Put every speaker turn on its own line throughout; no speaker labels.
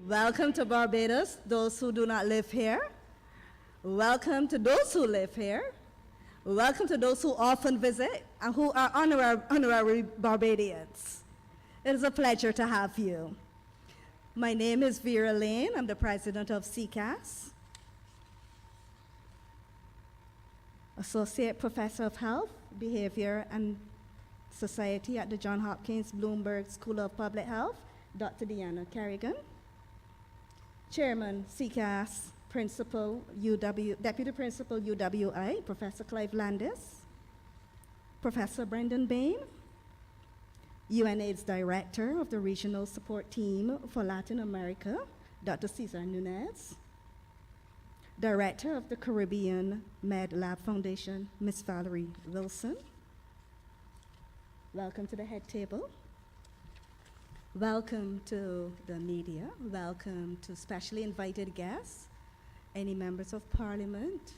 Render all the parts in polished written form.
Welcome to Barbados, those who do not live here. Welcome to those who live here. Welcome to those who often visit and who are honorary Barbadians. It is a pleasure to have you. My name is Vera Lane. I'm the president of CCAS, Associate Professor of Health, Behavior, and Society at the Johns Hopkins Bloomberg School of Public Health, Dr. Deanna Carrigan. Chairman, CCAS, Principal, Deputy Principal, UWI, Professor Clive Landis. Professor Brendan Bain, UNAIDS Director of the Regional Support Team for Latin America, Dr. Cesar Nunez. Director of the Caribbean Med Lab Foundation, Ms. Valerie Wilson. Welcome to the head table. Welcome to the media. Welcome to specially invited guests, any members of parliament,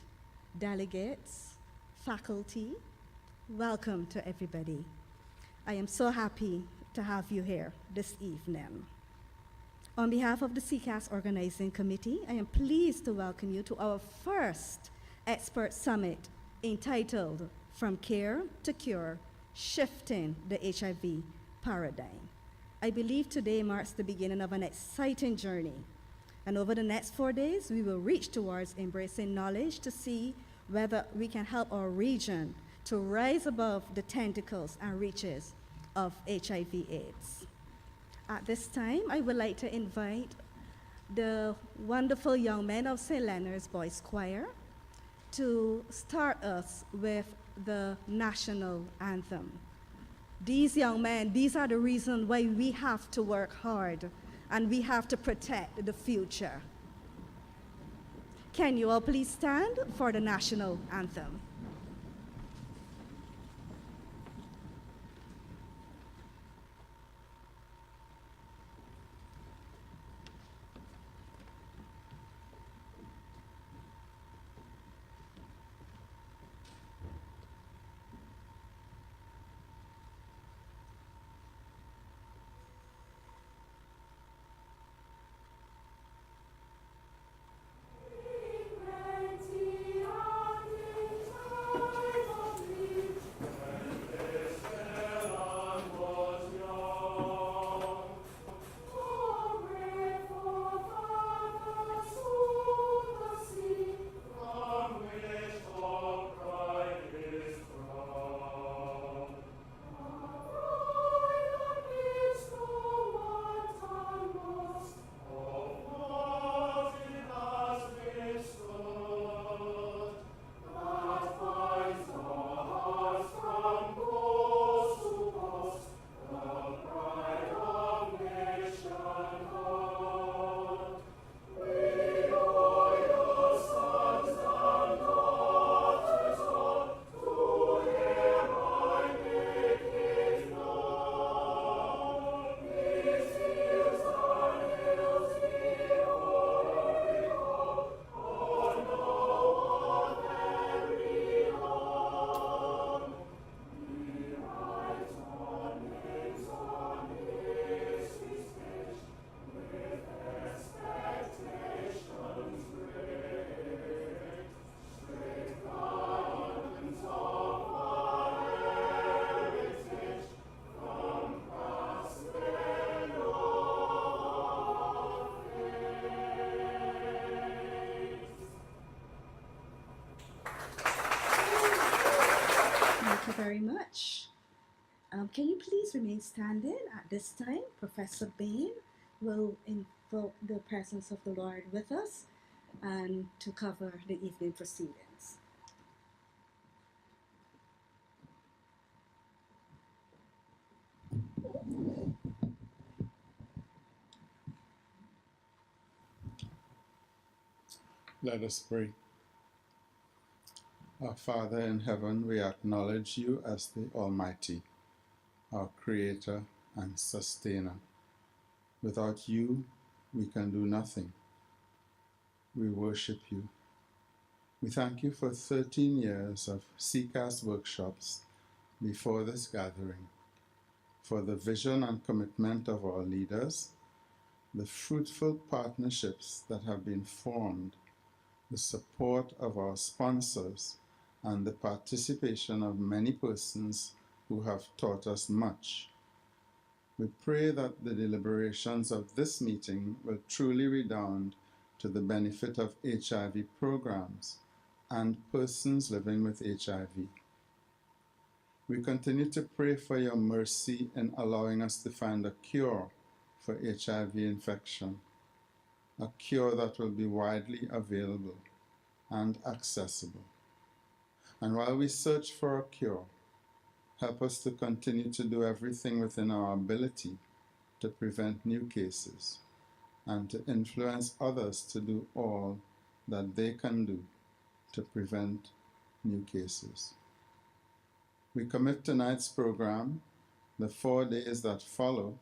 delegates, faculty. Welcome to everybody. I am so happy to have you here this evening. On behalf of the CCAS Organizing Committee, I am pleased to welcome you to our first expert summit entitled From Care to Cure, Shifting the HIV Paradigm. I believe today marks the beginning of an exciting journey. And over the next 4 days, we will reach towards embracing knowledge to see whether we can help our region to rise above the tentacles and reaches of HIV/AIDS. At this time, I would like to invite the wonderful young men of St. Leonard's Boys Choir to start us with the national anthem. These young men, these are the reasons why we have to work hard and we have to protect the future. Can you all please stand for the national anthem? Thank you very much. Can you please remain standing at this time? Professor Bain will invoke the presence of the Lord with us and to cover the evening proceedings.
Let us pray. Our Father in heaven, we acknowledge you as the Almighty, our Creator and Sustainer. Without you, we can do nothing. We worship you. We thank you for 13 years of CCAS workshops before this gathering, for the vision and commitment of our leaders, the fruitful partnerships that have been formed, the support of our sponsors, and the participation of many persons who have taught us much. We pray that the deliberations of this meeting will truly redound to the benefit of HIV programs and persons living with HIV. We continue to pray for your mercy in allowing us to find a cure for HIV infection, a cure that will be widely available and accessible. And while we search for a cure, help us to continue to do everything within our ability to prevent new cases and to influence others to do all that they can do to prevent new cases. We commit tonight's program, the 4 days that follow,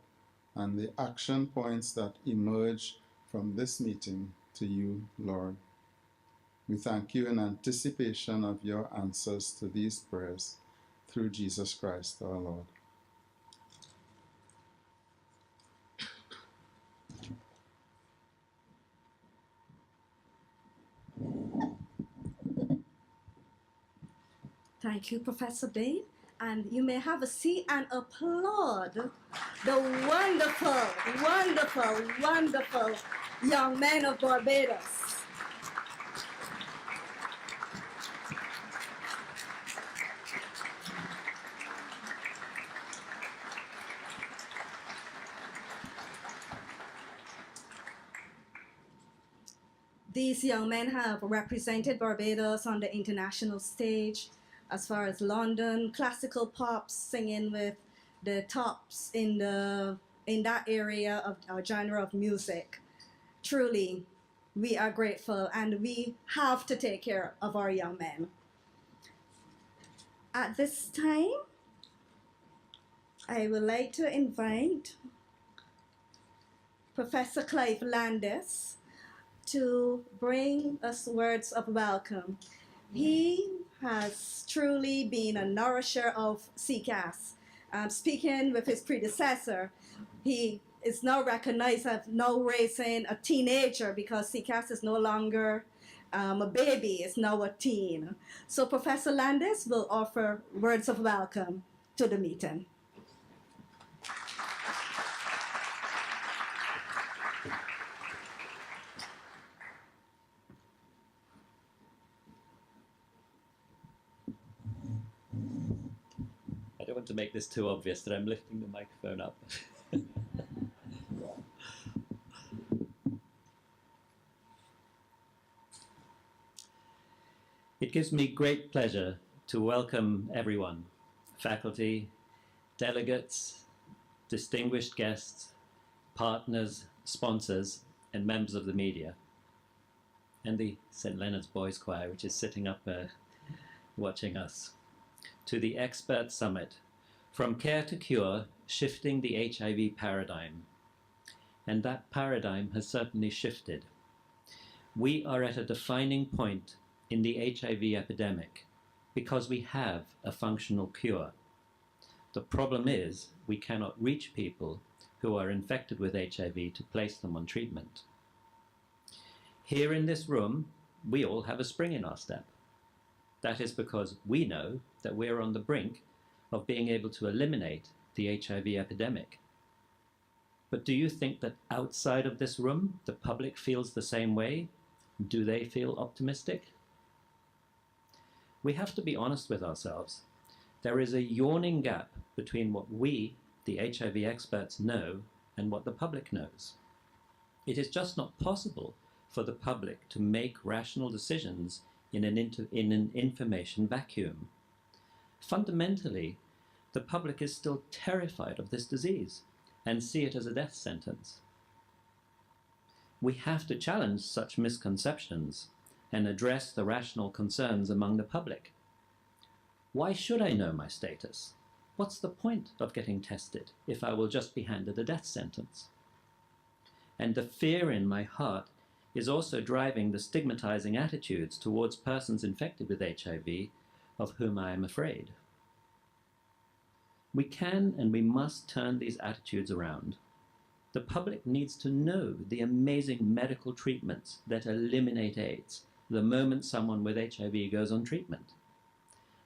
and the action points that emerge from this meeting to you, Lord. We thank you in anticipation of your answers to these prayers through Jesus Christ our Lord.
Thank you, Professor Bain. And you may have a seat and applaud the wonderful, wonderful, wonderful young men of Barbados. These young men have represented Barbados on the international stage, as far as London, classical pops, singing with the tops in that area of our genre of music. Truly, we are grateful, and we have to take care of our young men. At this time, I would like to invite Professor Clive Landis to bring us words of welcome. He has truly been a nourisher of CCAS. Speaking with his predecessor, he is now recognized as now raising a teenager because CCAS is no longer a baby, it's now a teen. So Professor Landis will offer words of welcome to the meeting.
To make this too obvious that I'm lifting the microphone up. It gives me great pleasure to welcome everyone, faculty, delegates, distinguished guests, partners, sponsors, and members of the media, and the St. Leonard's Boys Choir, which is sitting up watching us, to the Expert Summit, From Care to Cure, Shifting the HIV Paradigm. And that paradigm has certainly shifted. We are at a defining point in the HIV epidemic because we have a functional cure. The problem is we cannot reach people who are infected with HIV to place them on treatment. Here in this room, we all have a spring in our step. That is because we know that we're on the brink of being able to eliminate the HIV epidemic. But do you think that outside of this room, the public feels the same way? Do they feel optimistic? We have to be honest with ourselves. There is a yawning gap between what we, the HIV experts, know and what the public knows. It is just not possible for the public to make rational decisions in an information vacuum. Fundamentally, the public is still terrified of this disease and see it as a death sentence. We have to challenge such misconceptions and address the rational concerns among the public. Why should I know my status? What's the point of getting tested if I will just be handed a death sentence? And the fear in my heart is also driving the stigmatizing attitudes towards persons infected with HIV of whom I am afraid. We can and we must turn these attitudes around. The public needs to know the amazing medical treatments that eliminate AIDS the moment someone with HIV goes on treatment.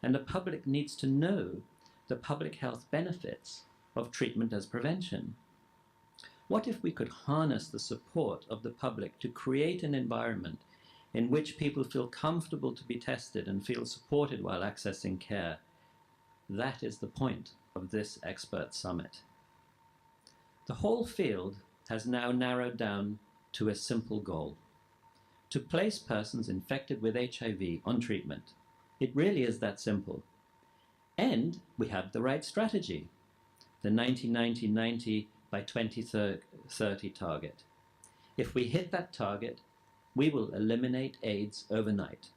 And the public needs to know the public health benefits of treatment as prevention. What if we could harness the support of the public to create an environment in which people feel comfortable to be tested and feel supported while accessing care? That is the point of this expert summit. The whole field has now narrowed down to a simple goal: to place persons infected with HIV on treatment. It really is that simple. And we have the right strategy, the 90-90-90 by 2030 target. If we hit that target, we will eliminate AIDS overnight.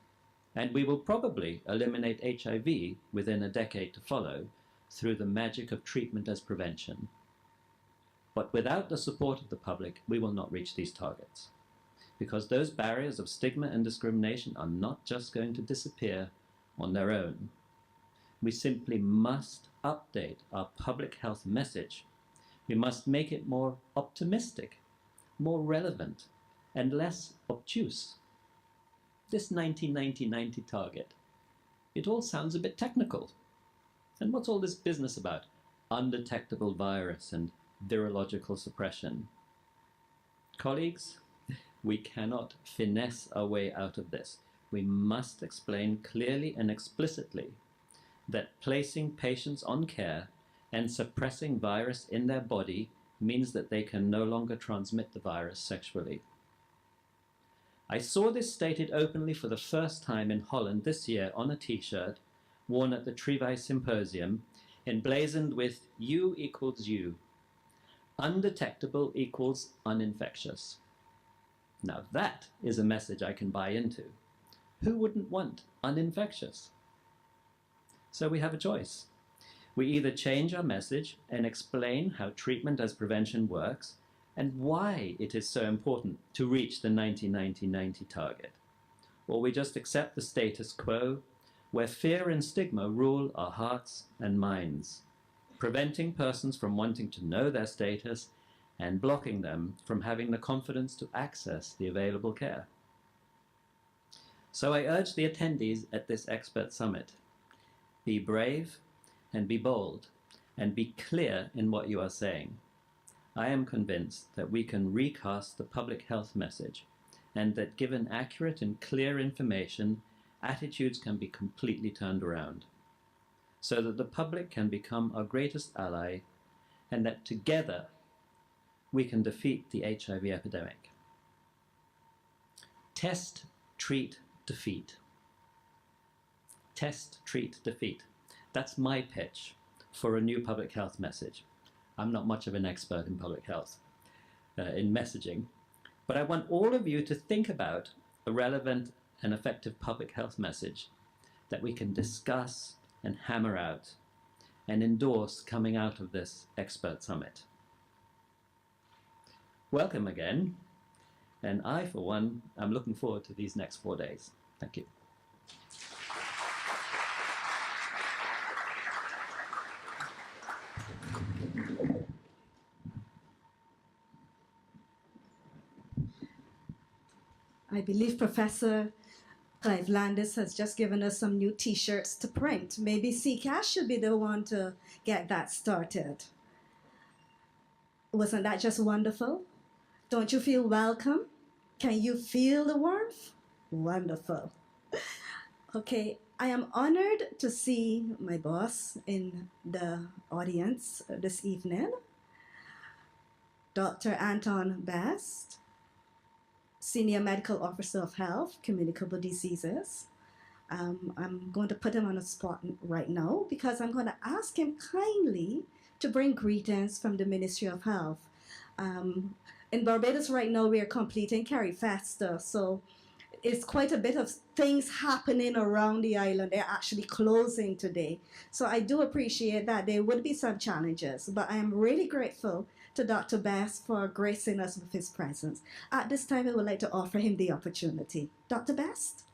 And we will probably eliminate HIV within a decade to follow through the magic of treatment as prevention. But without the support of the public, we will not reach these targets, because those barriers of stigma and discrimination are not just going to disappear on their own. We simply must update our public health message. We must make it more optimistic, more relevant, and less obtuse. This 90-90-90 target, it all sounds a bit technical. And what's all this business about? Undetectable virus and virological suppression. Colleagues, we cannot finesse our way out of this. We must explain clearly and explicitly that placing patients on care and suppressing virus in their body means that they can no longer transmit the virus sexually. I saw this stated openly for the first time in Holland this year on a t-shirt worn at the Trivi Symposium, emblazoned with U equals U. Undetectable equals uninfectious. Now that is a message I can buy into. Who wouldn't want uninfectious? So we have a choice. We either change our message and explain how treatment as prevention works and why it is so important to reach the 90-90-90 target, or we just accept the status quo where fear and stigma rule our hearts and minds, preventing persons from wanting to know their status and blocking them from having the confidence to access the available care. So I urge the attendees at this expert summit, be brave and be bold and be clear in what you are saying. I am convinced that we can recast the public health message and that given accurate and clear information, attitudes can be completely turned around, so that the public can become our greatest ally and that together we can defeat the HIV epidemic. Test, treat, defeat. Test, treat, defeat. That's my pitch for a new public health message. I'm not much of an expert in public health, in messaging, but I want all of you to think about a relevant and effective public health message that we can discuss and hammer out and endorse coming out of this expert summit. Welcome again, and I, for one, am looking forward to these next 4 days. Thank you.
I believe Professor Clive Landis has just given us some new t-shirts to print. Maybe CCAS should be the one to get that started. Wasn't that just wonderful? Don't you feel welcome? Can you feel the warmth? Wonderful. Okay, I am honored to see my boss in the audience this evening, Dr. Anton Best, Senior Medical Officer of Health, Communicable Diseases. I'm going to put him on the spot right now because I'm going to ask him kindly to bring greetings from the Ministry of Health. In Barbados right now, we are completing Carry Festa, so it's quite a bit of things happening around the island. They're actually closing today. So I do appreciate that there would be some challenges, but I am really grateful to Dr. Best for gracing us with his presence. At this time, I would like to offer him the opportunity. Dr. Best?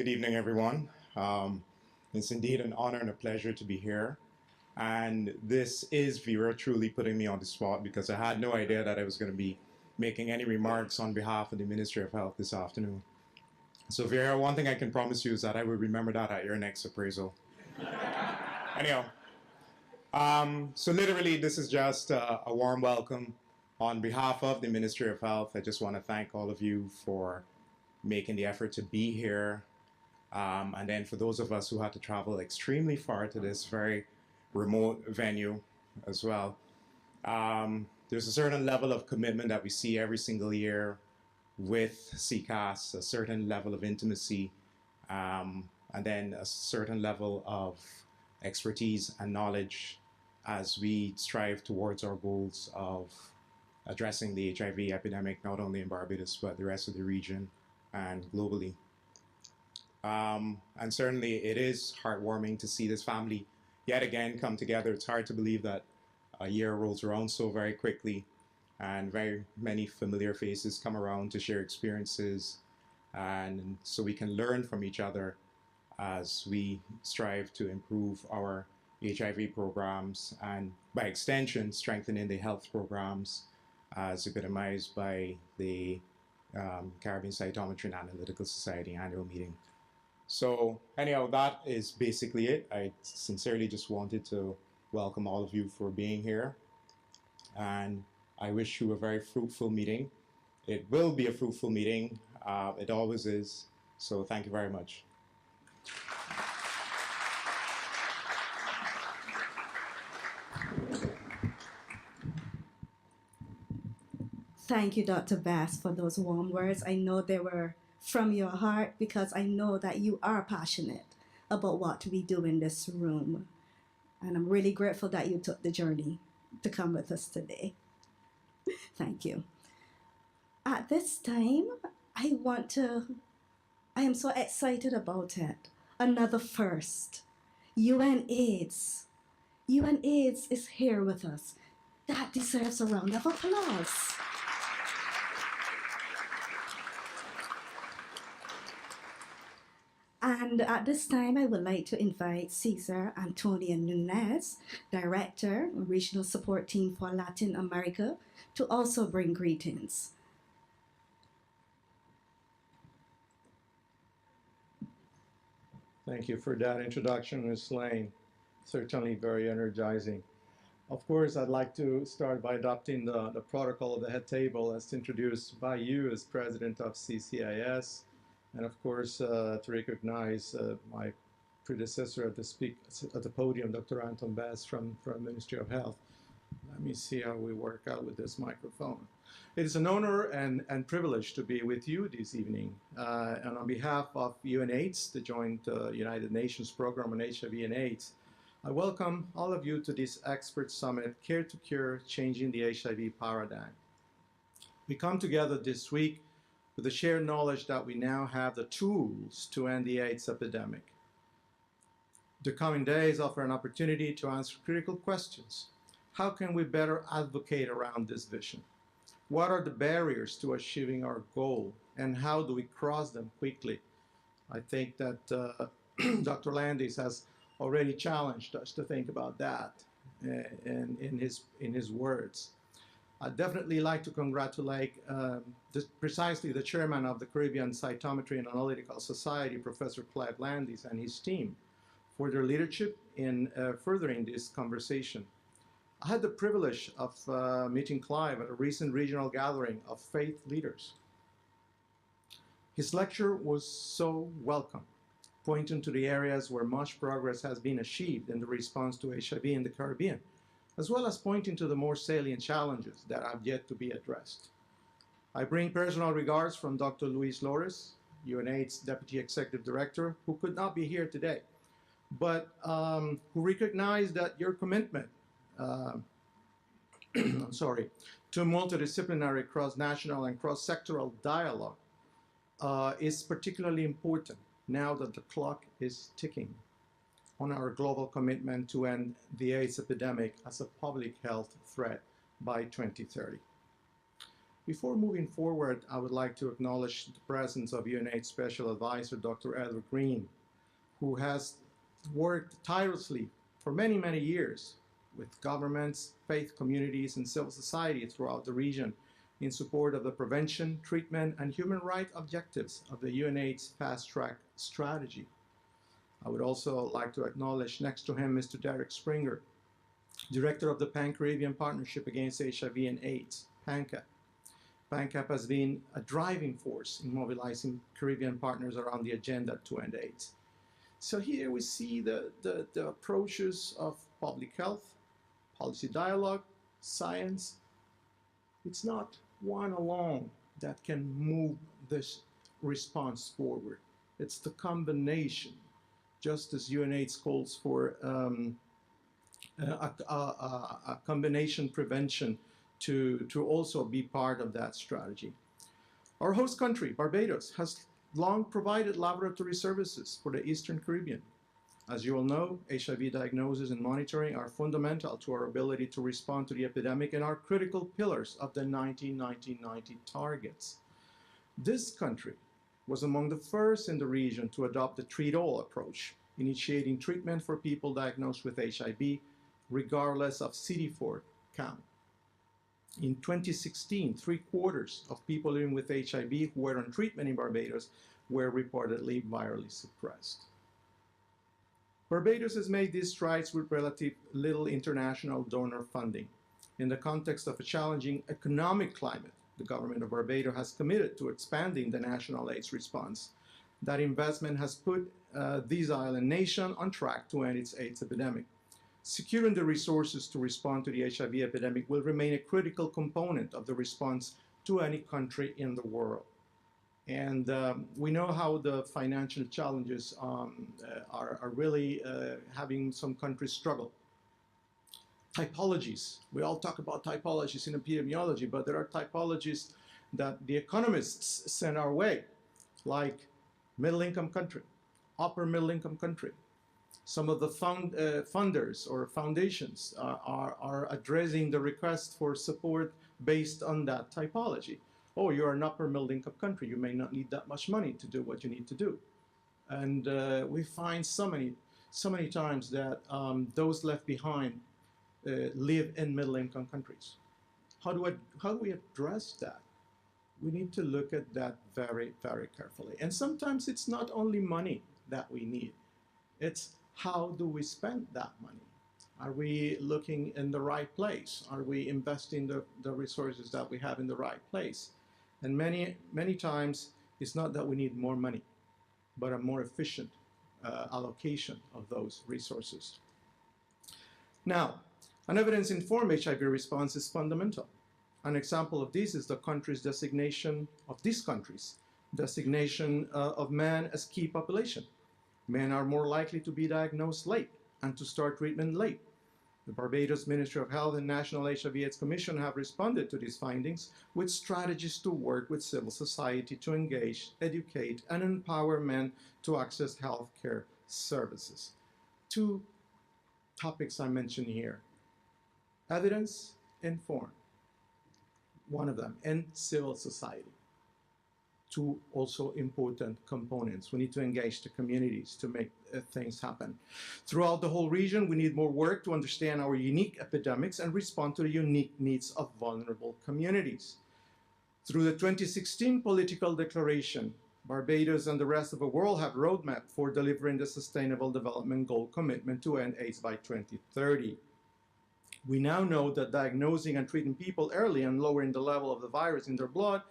Good evening, everyone. It's indeed an honor and a pleasure to be here. And this is Vera truly putting me on the spot because I had no idea that I was going to be making any remarks on behalf of the Ministry of Health this afternoon. So Vera, one thing I can promise you is that I will remember that at your next appraisal. Anyhow, so literally this is just a warm welcome on behalf of the Ministry of Health. I just want to thank all of you for making the effort to be here. And then for those of us who had to travel extremely far to this very remote venue as well, there's a certain level of commitment that we see every single year with CCAS, a certain level of intimacy, and then a certain level of expertise and knowledge as we strive towards our goals of addressing the HIV epidemic, not only in Barbados, but the rest of the region and globally. And certainly it is heartwarming to see this family yet again come together. It's hard to believe that a year rolls around so very quickly and very many familiar faces come around to share experiences, and so we can learn from each other as we strive to improve our HIV programs and by extension strengthening the health programs as epitomized by the Caribbean Cytometry and Analytical Society annual meeting. So anyhow, that is basically it. I sincerely just wanted to welcome all of you for being here, and I wish you a very fruitful meeting. It will be a fruitful meeting. It always is. So thank you very much.
Thank you, Dr. Bass, for those warm words. I know they were from your heart because I know that you are passionate about what we do in this room. And I'm really grateful that you took the journey to come with us today. Thank you. At this time, I am so excited about it. Another first. UNAIDS. UNAIDS is here with us. That deserves a round of applause. And at this time, I would like to invite Cesar Antonio Nunez, Director, Regional Support Team for Latin America, to also bring greetings.
Thank you for that introduction, Ms. Lane. Certainly very energizing. Of course, I'd like to start by adopting the protocol of the head table as introduced by you as President of CCAS. And of course, to recognize my predecessor at the podium, Dr. Anton Bass from Ministry of Health. Let me see how we work out with this microphone. It is an honor and privilege to be with you this evening. And on behalf of UNAIDS, the Joint United Nations Program on HIV and AIDS, I welcome all of you to this expert summit, Care to Cure, Changing the HIV Paradigm. We come together this week with the shared knowledge that we now have the tools to end the AIDS epidemic. The coming days offer an opportunity to answer critical questions. How can we better advocate around this vision? What are the barriers to achieving our goal, and how do we cross them quickly? I think that Dr. Landis has already challenged us to think about that in his words. I'd definitely like to congratulate precisely the chairman of the Caribbean Cytometry and Analytical Society, Professor Clive Landis, and his team for their leadership in furthering this conversation. I had the privilege of meeting Clive at a recent regional gathering of faith leaders. His lecture was so welcome, pointing to the areas where much progress has been achieved in the response to HIV in the Caribbean, as well as pointing to the more salient challenges that have yet to be addressed. I bring personal regards from Dr. Luis Lores, UNAIDS Deputy Executive Director, who could not be here today, but who recognized that your commitment to multidisciplinary, cross-national, and cross-sectoral dialogue is particularly important now that the clock is ticking on our global commitment to end the AIDS epidemic as a public health threat by 2030. Before moving forward, I would like to acknowledge the presence of UNAIDS Special Advisor, Dr. Edward Green, who has worked tirelessly for many, many years with governments, faith communities, and civil society throughout the region in support of the prevention, treatment, and human rights objectives of the UNAIDS Fast Track strategy. I would also like to acknowledge next to him Mr. Derek Springer, Director of the Pan-Caribbean Partnership Against HIV and AIDS, PANCAP. PANCAP has been a driving force in mobilizing Caribbean partners around the agenda to end AIDS. So here we see the approaches of public health, policy dialogue, science. It's not one alone that can move this response forward. It's the combination, just as UNAIDS calls for a combination prevention to also be part of that strategy. Our host country, Barbados, has long provided laboratory services for the Eastern Caribbean. As you all know, HIV diagnosis and monitoring are fundamental to our ability to respond to the epidemic and are critical pillars of the 1990 targets. This country was among the first in the region to adopt the treat-all approach, initiating treatment for people diagnosed with HIV, regardless of CD4 count. In 2016, 3/4 of people living with HIV who were on treatment in Barbados were reportedly virally suppressed. Barbados has made these strides with relatively little international donor funding. In the context of a challenging economic climate, the government of Barbados has committed to expanding the national AIDS response. That investment has put this island nation on track to end its AIDS epidemic. Securing the resources to respond to the HIV epidemic will remain a critical component of the response to any country in the world. And we know how the financial challenges are really having some countries struggle. Typologies. We all talk about typologies in epidemiology, but there are typologies that the economists send our way, like middle-income country, upper middle-income country. Some of the funders or foundations are addressing the request for support based on that typology. Oh, you're an upper middle income country. You may not need that much money to do what you need to do. And we find so many times that those left behind live in middle income countries. How do we address that? We need to look at that very, very carefully. And sometimes it's not only money that we need. It's how do we spend that money? Are we looking in the right place? Are we investing the resources that we have in the right place? And many times, it's not that we need more money, but a more efficient allocation of those resources. Now, an evidence-informed HIV response is fundamental. An example of this is the country's designation of these countries, designation of men as key population. Men are more likely to be diagnosed late and to start treatment late. The Barbados Ministry of Health and National HIV/AIDS Commission have responded to these findings with strategies to work with civil society to engage, educate, and empower men to access health care services. Two topics I mentioned here. Evidence informed, one of them, and civil society. Two also important components. We need to engage the communities to make things happen. Throughout the whole region, we need more work to understand our unique epidemics and respond to the unique needs of vulnerable communities. Through the 2016 political declaration, Barbados and the rest of the world have a roadmap for delivering the Sustainable Development Goal commitment to end AIDS by 2030. We now know that diagnosing and treating people early and lowering the level of the virus in their blood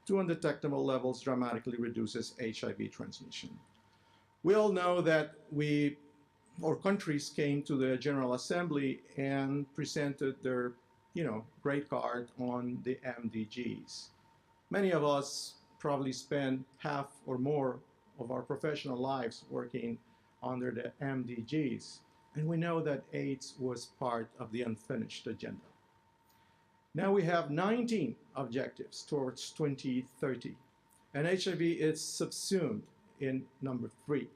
to undetectable levels dramatically reduces HIV transmission. We all know that our countries came to the General Assembly and presented their, great card on the MDGs. Many of us probably spend half or more of our professional lives working under the MDGs, and we know that AIDS was part of the unfinished agenda. Now we have 19 objectives towards 2030, and HIV is subsumed in number 3.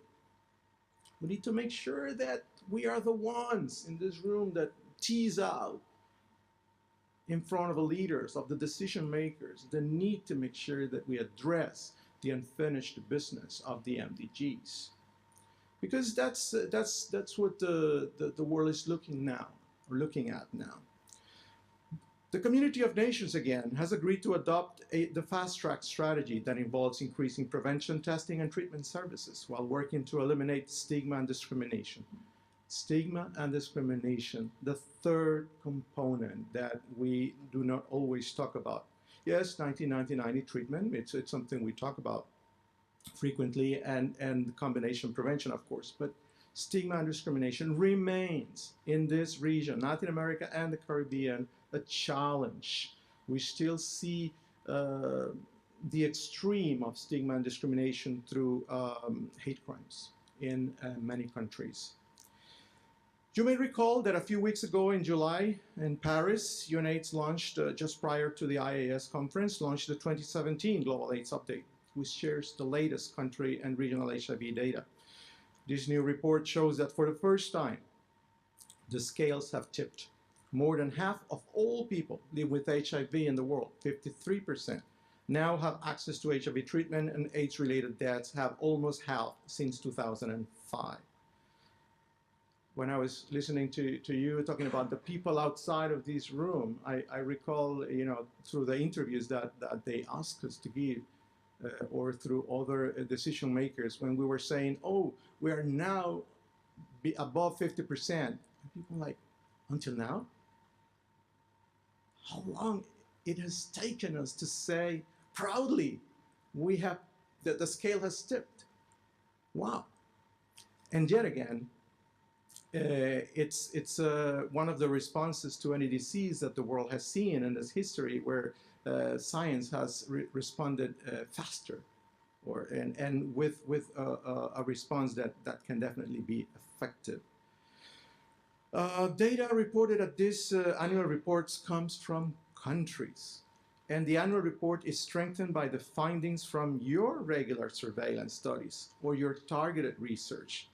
We need to make sure that we are the ones in this room that tease out in front of the leaders, of the decision makers, the need to make sure that we address the unfinished business of the MDGs. Because that's what the world is looking at now. The Community of Nations, again, has agreed to adopt the fast-track strategy that involves increasing prevention, testing, and treatment services while working to eliminate stigma and discrimination. Stigma and discrimination, the third component that we do not always talk about. Yes, 1990 treatment, it's something we talk about frequently, and combination prevention, of course, but stigma and discrimination remains in this region, Latin America and the Caribbean, a challenge. We still see the extreme of stigma and discrimination through hate crimes in many countries. You may recall that a few weeks ago in July in Paris, UNAIDS launched, just prior to the IAS conference, launched the 2017 Global AIDS Update, which shares the latest country and regional HIV data. This new report shows that for the first time, the scales have tipped. More than half of all people live with HIV in the world, 53%, now have access to HIV treatment, and AIDS-related deaths have almost halved since 2005. When I was listening to you talking about the people outside of this room, I recall, through the interviews that they asked us to give, or through other decision makers, when we were saying, oh, we are now above 50%. And people like, until now? How long it has taken us to say proudly, we have, that the scale has tipped. Wow. And yet again, it's one of the responses to any disease that the world has seen in its history, where science has responded faster, and with a response that can definitely be effective. Data reported at this annual reports comes from countries, and the annual report is strengthened by the findings from your regular surveillance studies or your targeted research.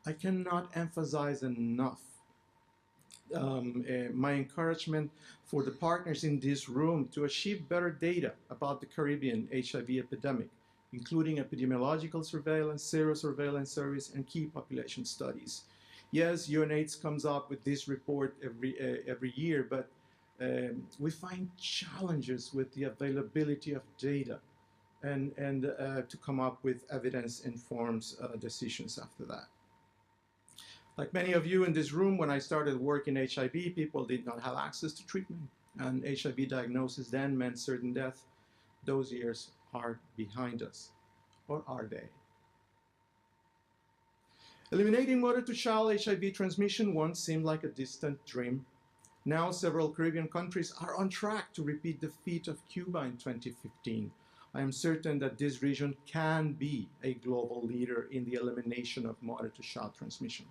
I cannot emphasize enough my encouragement for the partners in this room to achieve better data about the Caribbean HIV epidemic, including epidemiological surveillance, serosurveillance service, and key population studies. Yes, UNAIDS comes up with this report every year, but we find challenges with the availability of data and to come up with evidence-informed decisions after that. Like many of you in this room, when I started work in HIV, people did not have access to treatment, and HIV diagnosis then meant certain death. Those years are behind us, or are they? Eliminating mother-to-child HIV transmission once seemed like a distant dream. Now several Caribbean countries are on track to repeat the feat of Cuba in 2015. I am certain that this region can be a global leader in the elimination of mother-to-child transmission.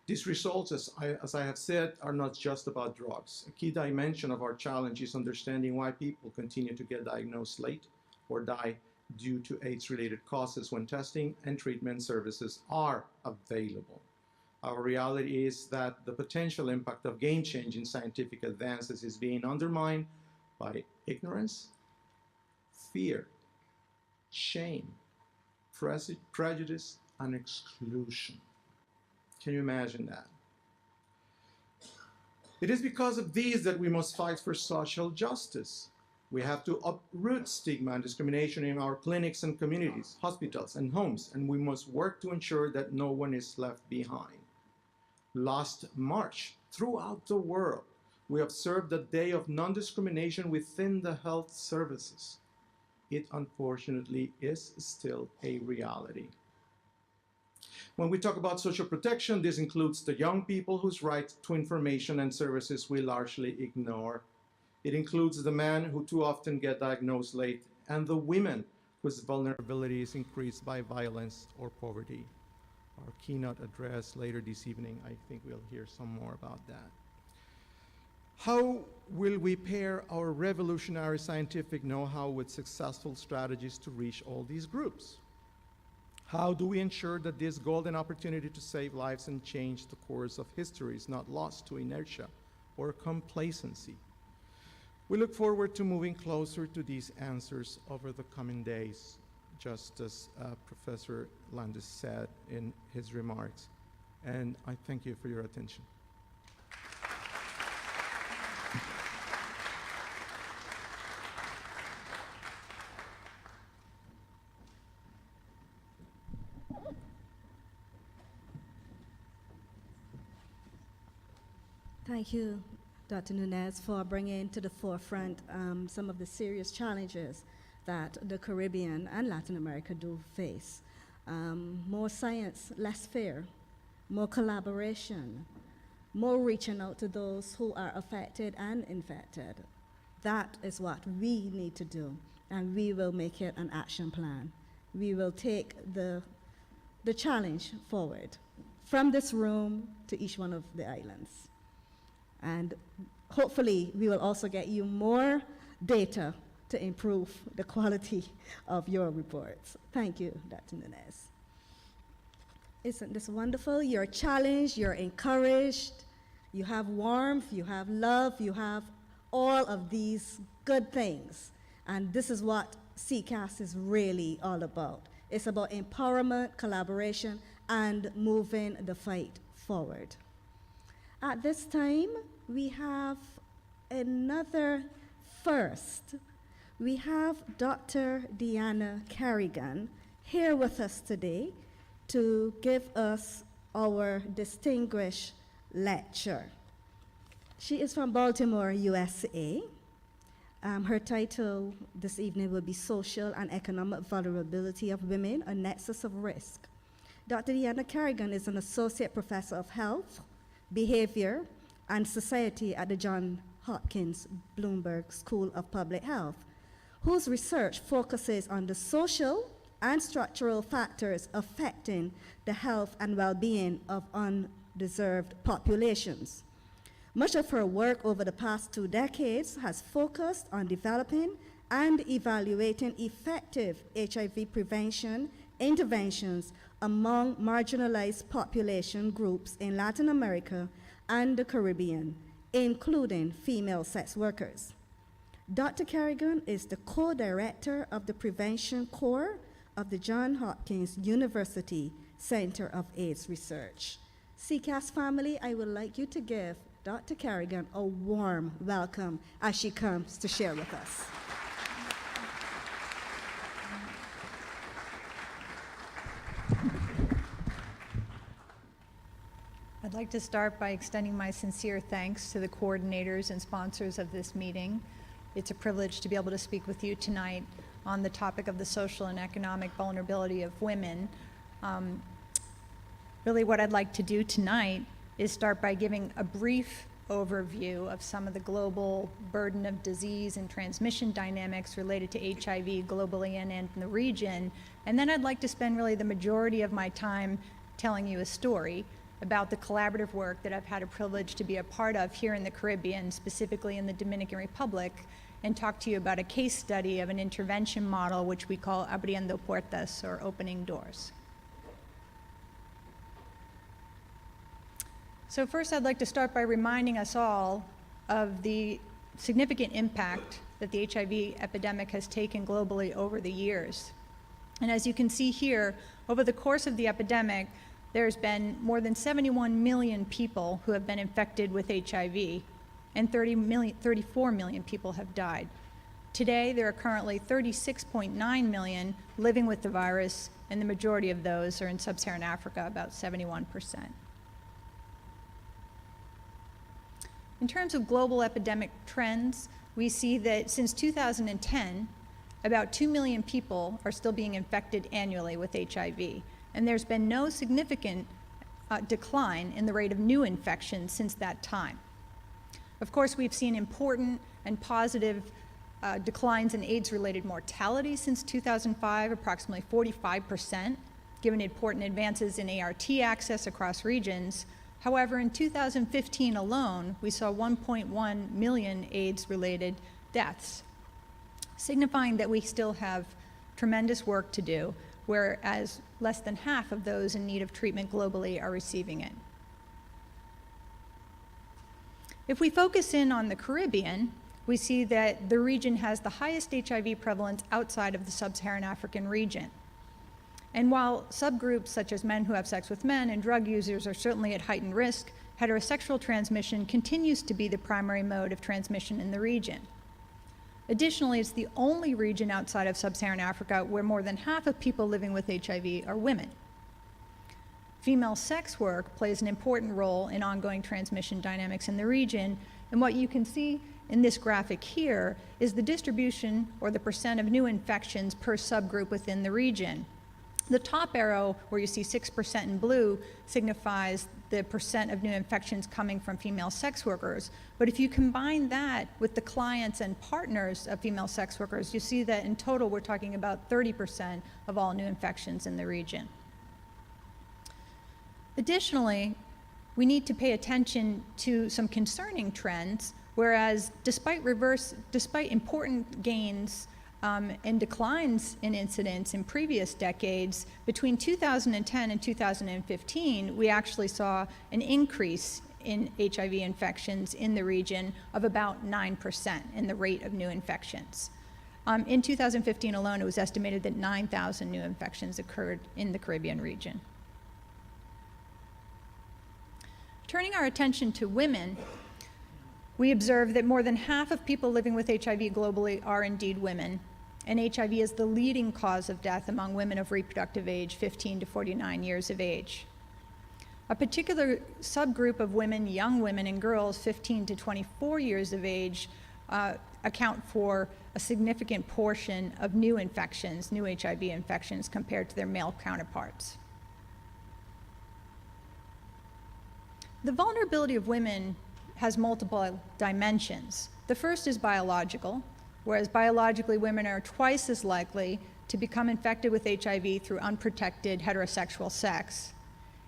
These results, as I have said, are not just about drugs. A key dimension of our challenge is understanding why people continue to get diagnosed late or die due to AIDS-related causes when testing and treatment services are available. Our reality is that the potential impact of game-changing scientific advances is being undermined by ignorance, fear, shame, prejudice, and exclusion. Can you imagine that? It is because of these that we must fight for social justice. We have to uproot stigma and discrimination in our clinics and communities, hospitals and homes, and we must work to ensure that no one is left behind. Last March, throughout the world, we observed a day of non-discrimination within the health services. It unfortunately is still a reality. When we talk about social protection, this includes the young people whose right to information and services we largely ignore. It includes the men who too often get diagnosed late, and the women whose vulnerability is increased by violence or poverty. Our keynote address later this evening, I think we'll hear some more about that. How will we pair our revolutionary scientific know-how with successful strategies to reach all these groups? How do we ensure that this golden opportunity to save lives and change the course of history is not lost to inertia or complacency? We look forward to moving closer to these answers over the coming days, just as Professor Landis said in his remarks. And I thank you for your attention.
Thank you, Dr. Nunez, for bringing to the forefront some of the serious challenges that the Caribbean and Latin America do face. More science, less fear, more collaboration, more reaching out to those who are affected and infected. That is what we need to do, and we will make it an action plan. We will take the challenge forward from this room to each one of the islands. And hopefully, we will also get you more data to improve the quality of your reports. Thank you, Dr. Nunez. Isn't this wonderful? You're challenged, you're encouraged, you have warmth, you have love, you have all of these good things. And this is what CCAS is really all about. It's about empowerment, collaboration, and moving the fight forward. At this time, we have another first. We have Dr. Deanna Carrigan here with us today to give us our distinguished lecture. She is from Baltimore, USA. Her title this evening will be Social and Economic Vulnerability of Women, a Nexus of Risk. Dr. Deanna Carrigan is an Associate Professor of Health, Behavior, and Society at the Johns Hopkins Bloomberg School of Public Health, whose research focuses on the social and structural factors affecting the health and well-being of undeserved populations. Much of her work over the past 2 decades has focused on developing and evaluating effective HIV prevention interventions among marginalized population groups in Latin America and the Caribbean, including female sex workers. Dr. Carrigan is the co-director of the Prevention Core of the Johns Hopkins University Center of AIDS Research. CCAS family, I would like you to give Dr. Carrigan a warm welcome as she comes to share with us.
I'd like to start by extending my sincere thanks to the coordinators and sponsors of this meeting. It's a privilege to be able to speak with you tonight on the topic of the social and economic vulnerability of women. Really what I'd like to do tonight is start by giving a brief overview of some of the global burden of disease and transmission dynamics related to HIV globally and in the region. And then I'd like to spend really the majority of my time telling you a story about the collaborative work that I've had a privilege to be a part of here in the Caribbean, specifically in the Dominican Republic, and talk to you about a case study of an intervention model which we call Abriendo Puertas, or opening doors. So first I'd like to start by reminding us all of the significant impact that the HIV epidemic has taken globally over the years. And as you can see here, over the course of the epidemic, there's been more than 71 million people who have been infected with HIV, and 34 million people have died. Today, there are currently 36.9 million living with the virus, and the majority of those are in sub-Saharan Africa, about 71%. In terms of global epidemic trends, we see that since 2010, about 2 million people are still being infected annually with HIV. And there's been no significant decline in the rate of new infections since that time. Of course, we've seen important and positive declines in AIDS-related mortality since 2005, approximately 45%, given important advances in ART access across regions. However, in 2015 alone, we saw 1.1 million AIDS-related deaths, signifying that we still have tremendous work to do, whereas less than half of those in need of treatment globally are receiving it. If we focus in on the Caribbean, we see that the region has the highest HIV prevalence outside of the sub-Saharan African region. And while subgroups such as men who have sex with men and drug users are certainly at heightened risk, heterosexual transmission continues to be the primary mode of transmission in the region. Additionally, it's the only region outside of sub-Saharan Africa where more than half of people living with HIV are women. Female sex work plays an important role in ongoing transmission dynamics in the region, and what you can see in this graphic here is the distribution or the percent of new infections per subgroup within the region. The top arrow, where you see 6% in blue, signifies the percent of new infections coming from female sex workers. But if you combine that with the clients and partners of female sex workers, you see that in total we're talking about 30% of all new infections in the region. Additionally, we need to pay attention to some concerning trends, whereas despite important gains and declines in incidence in previous decades, between 2010 and 2015, we actually saw an increase in HIV infections in the region of about 9% in the rate of new infections. In 2015 alone, it was estimated that 9,000 new infections occurred in the Caribbean region. Turning our attention to women, we observe that more than half of people living with HIV globally are indeed women, and HIV is the leading cause of death among women of reproductive age 15 to 49 years of age. A particular subgroup of women, young women and girls 15 to 24 years of age, account for a significant portion of new infections, new HIV infections, compared to their male counterparts. The vulnerability of women has multiple dimensions. The first is biological, whereas biologically women are twice as likely to become infected with HIV through unprotected heterosexual sex.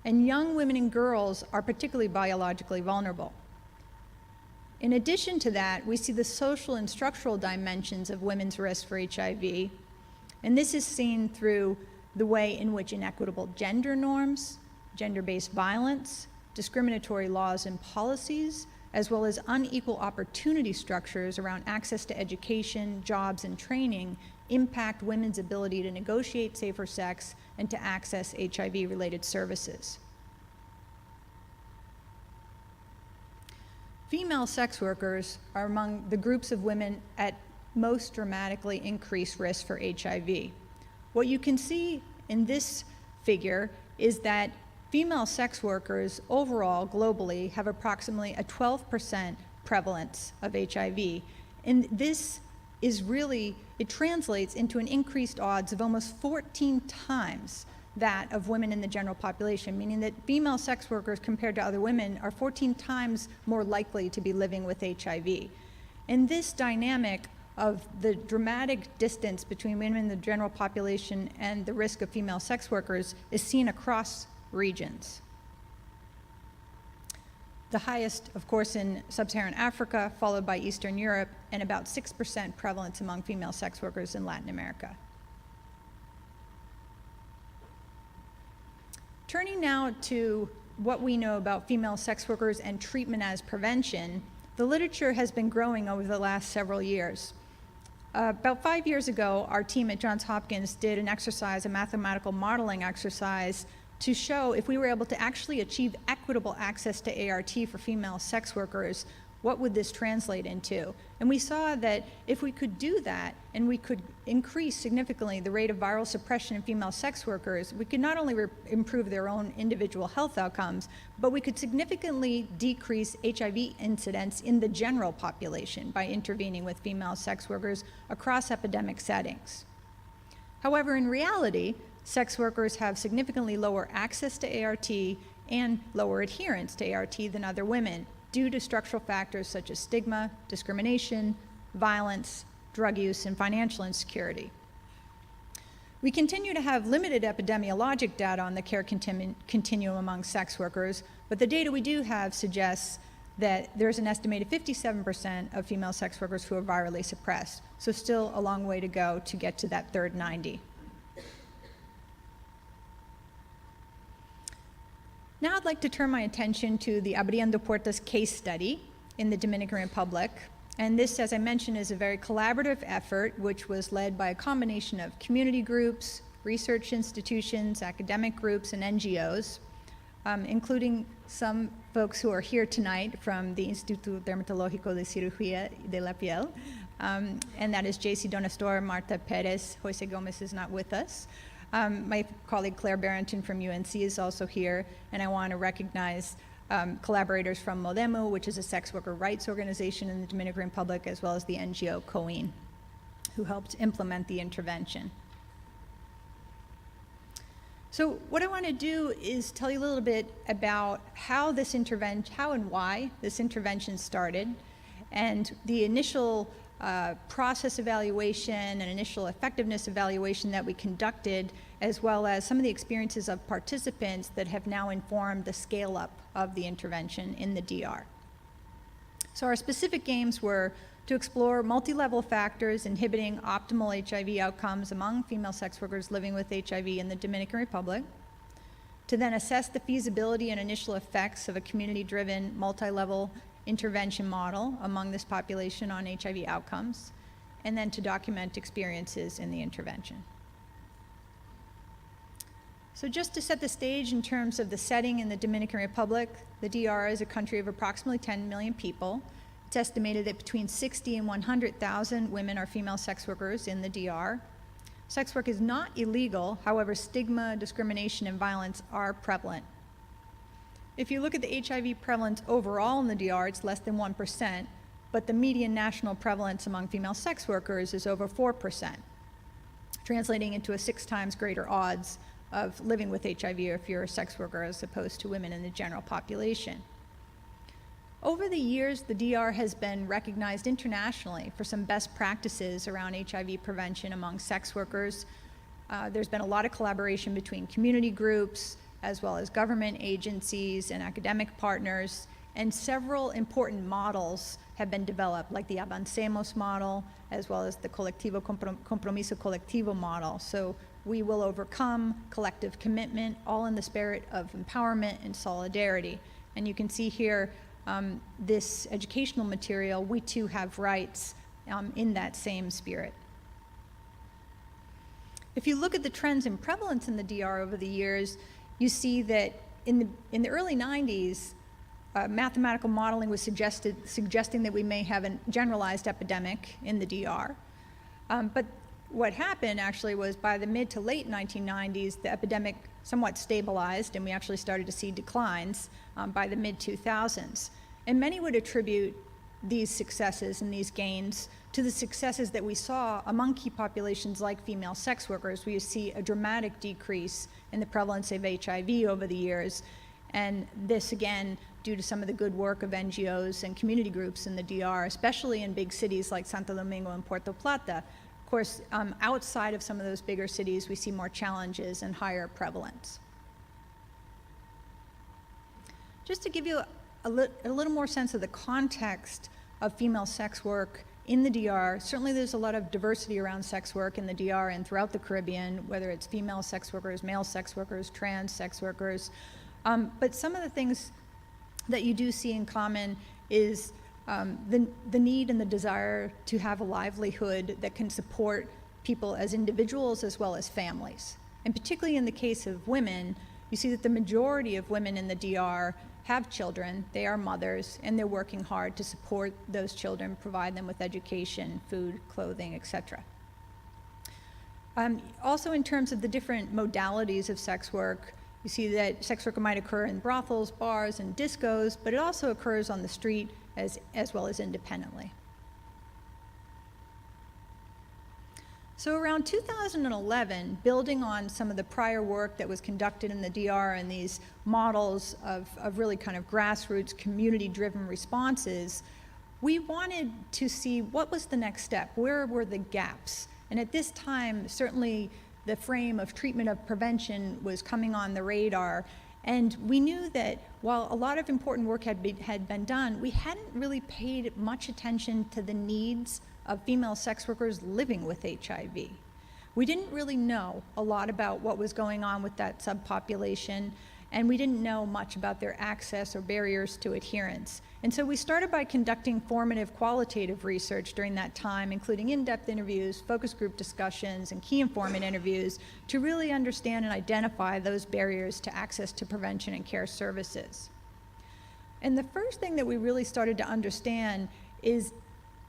And young women and girls are particularly biologically vulnerable. In addition to that, we see the social and structural dimensions of women's risk for HIV, and this is seen through the way in which inequitable gender norms, gender-based violence, discriminatory laws and policies, as well as unequal opportunity structures around access to education, jobs, and training impact women's ability to negotiate safer sex and to access HIV-related services. Female sex workers are among the groups of women at most dramatically increased risk for HIV. What you can see in this figure is that female sex workers overall globally have approximately a 12% prevalence of HIV. And this is really, it translates into an increased odds of almost 14 times that of women in the general population, meaning that female sex workers compared to other women are 14 times more likely to be living with HIV. And this dynamic of the dramatic distance between women in the general population and the risk of female sex workers is seen across regions. The highest, of course, in sub-Saharan Africa, followed by Eastern Europe, and about 6% prevalence among female sex workers in Latin America. Turning now to what we know about female sex workers and treatment as prevention, the literature has been growing over the last several years. About 5 years ago, our team at Johns Hopkins did an exercise, a mathematical modeling exercise, to show if we were able to actually achieve equitable access to ART for female sex workers, what would this translate into? And we saw that if we could do that and we could increase significantly the rate of viral suppression in female sex workers, we could not only improve their own individual health outcomes, but we could significantly decrease HIV incidence in the general population by intervening with female sex workers across epidemic settings. However, in reality, sex workers have significantly lower access to ART and lower adherence to ART than other women due to structural factors such as stigma, discrimination, violence, drug use, and financial insecurity. We continue to have limited epidemiologic data on the care continuum among sex workers, but the data we do have suggests that there's an estimated 57% of female sex workers who are virally suppressed, so still a long way to go to get to that third 90. Now I'd like to turn my attention to the Abriendo Puertas case study. in the Dominican Republic. And this, as I mentioned, is a very collaborative effort, which was led by a combination of community groups, research institutions, academic groups, and NGOs, including some folks who are here tonight from the Instituto Dermatológico de Cirugía de la Piel, and that is JC Donestor, Marta Perez. Jose Gomez is not with us. My colleague Claire Barrington from UNC is also here, and I want to recognize collaborators from Modemo, which is a sex worker rights organization in the Dominican Republic, as well as the NGO COIN, who helped implement the intervention. So what I want to do is tell you a little bit about how and why this intervention started, and the initial process evaluation and initial effectiveness evaluation that we conducted, as well as some of the experiences of participants that have now informed the scale-up of the intervention in the DR. So our specific aims were to explore multi-level factors inhibiting optimal HIV outcomes among female sex workers living with HIV in the Dominican Republic, to then assess the feasibility and initial effects of a community-driven multi-level intervention model among this population on HIV outcomes, and then to document experiences in the intervention. So just to set the stage in terms of the setting in the Dominican Republic, the DR is a country of approximately 10 million people. It's estimated that between 60 and 100,000 women are female sex workers in the DR. Sex work is not illegal, however, stigma, discrimination, and violence are prevalent. If you look at the HIV prevalence overall in the DR, it's less than 1%, but the median national prevalence among female sex workers is over 4%, translating into a 6 times greater odds of living with HIV if you're a sex worker as opposed to women in the general population. Over the years, the DR has been recognized internationally for some best practices around HIV prevention among sex workers. There's been a lot of collaboration between community groups, as well as government agencies and academic partners, and several important models have been developed, like the Avancemos model, as well as the Compromiso Colectivo model. So we will overcome, collective commitment, all in the spirit of empowerment and solidarity. And you can see here this educational material, We Too Have Rights, in that same spirit. If you look at the trends in prevalence in the DR over the years, you see that in the early 90s, mathematical modeling was suggesting that we may have a generalized epidemic in the DR. But what happened actually was by the mid to late 1990s, the epidemic somewhat stabilized, and we actually started to see declines by the mid-2000s. And many would attribute these successes and these gains to the successes that we saw among key populations like female sex workers, where you see a dramatic decrease in the prevalence of HIV over the years. And this, again, due to some of the good work of NGOs and community groups in the DR, especially in big cities like Santo Domingo and Puerto Plata. Of course, outside of some of those bigger cities, we see more challenges and higher prevalence. Just to give you a little more sense of the context of female sex work in the DR, certainly there's a lot of diversity around sex work in the DR and throughout the Caribbean, whether it's female sex workers, male sex workers, trans sex workers. But some of the things that you do see in common is the need and the desire to have a livelihood that can support people as individuals as well as families. And particularly in the case of women, you see that the majority of women in the DR have children, they are mothers, and they're working hard to support those children, provide them with education, food, clothing, etc. Also in terms of the different modalities of sex work, you see that sex work might occur in brothels, bars, and discos, but it also occurs on the street as well as independently. So around 2011, building on some of the prior work that was conducted in the DR and these models of really kind of grassroots, community-driven responses, we wanted to see what was the next step, where were the gaps? And at this time, certainly the frame of treatment of prevention was coming on the radar, and we knew that while a lot of important work had been done, we hadn't really paid much attention to the needs of female sex workers living with HIV. We didn't really know a lot about what was going on with that subpopulation, and we didn't know much about their access or barriers to adherence. And so we started by conducting formative qualitative research during that time, including in-depth interviews, focus group discussions, and key informant interviews to really understand and identify those barriers to access to prevention and care services. And the first thing that we really started to understand is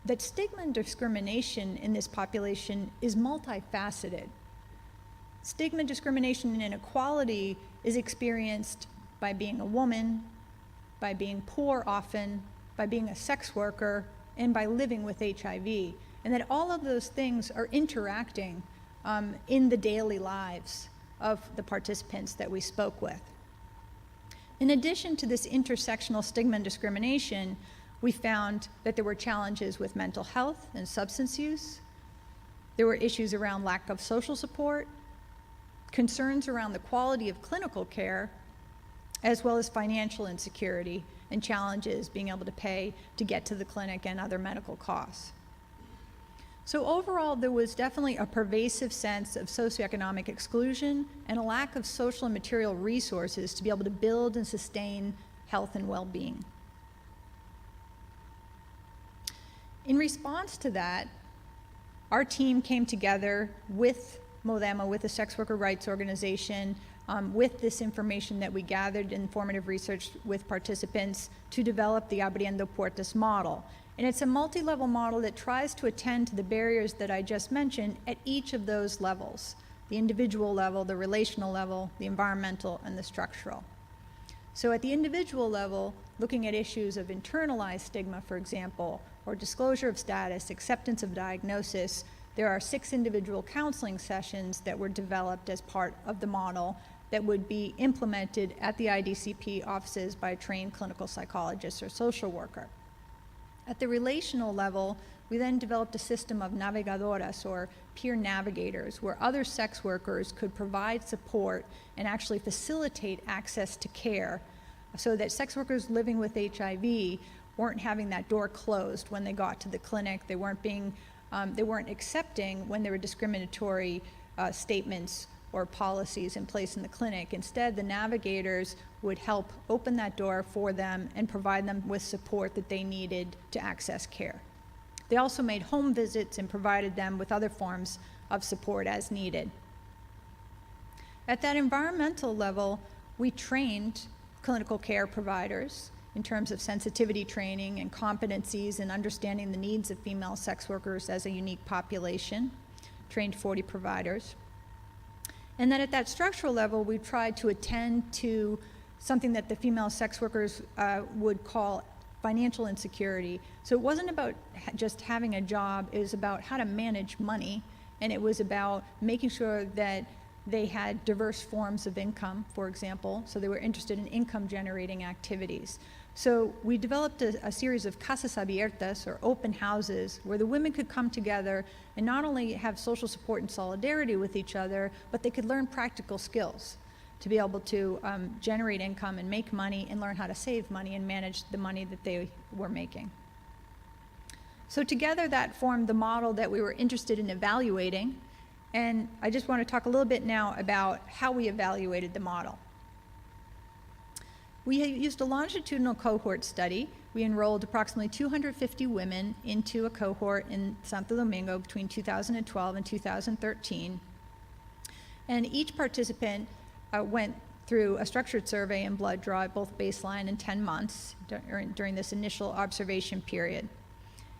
that stigma and discrimination in this population is multifaceted. Stigma, discrimination, and inequality is experienced by being a woman, by being poor often, by being a sex worker, and by living with HIV. And that all of those things are interacting in the daily lives of the participants that we spoke with. In addition to this intersectional stigma and discrimination, we found that there were challenges with mental health and substance use. There were issues around lack of social support, concerns around the quality of clinical care, as well as financial insecurity and challenges being able to pay to get to the clinic and other medical costs. So overall, there was definitely a pervasive sense of socioeconomic exclusion and a lack of social and material resources to be able to build and sustain health and well-being. In response to that, our team came together with Modema, with the sex worker rights organization, with this information that we gathered in formative research with participants to develop the Abriendo Puertas model. And it's a multi-level model that tries to attend to the barriers that I just mentioned at each of those levels: the individual level, the relational level, the environmental, and the structural. So at the individual level, looking at issues of internalized stigma, for example, or disclosure of status, acceptance of diagnosis, there are 6 individual counseling sessions that were developed as part of the model that would be implemented at the IDCP offices by a trained clinical psychologist or social worker. At the relational level, we then developed a system of navegadoras, or peer navigators, where other sex workers could provide support and actually facilitate access to care so that sex workers living with HIV weren't having that door closed when they got to the clinic. They weren't accepting when there were discriminatory statements or policies in place in the clinic. Instead, the navigators would help open that door for them and provide them with support that they needed to access care. They also made home visits and provided them with other forms of support as needed. At that environmental level, we trained clinical care providers in terms of sensitivity training and competencies and understanding the needs of female sex workers as a unique population, trained 40 providers. And then at that structural level, we tried to attend to something that the female sex workers would call financial insecurity. So it wasn't about just having a job, it was about how to manage money, and it was about making sure that they had diverse forms of income, for example, so they were interested in income generating activities. So we developed a series of casas abiertas, or open houses, where the women could come together and not only have social support and solidarity with each other, but they could learn practical skills to be able to generate income and make money and learn how to save money and manage the money that they were making. So together that formed the model that we were interested in evaluating, and I just want to talk a little bit now about how we evaluated the model. We used a longitudinal cohort study. We enrolled approximately 250 women into a cohort in Santo Domingo between 2012 and 2013. And each participant went through a structured survey and blood draw at both baseline and 10 months during this initial observation period.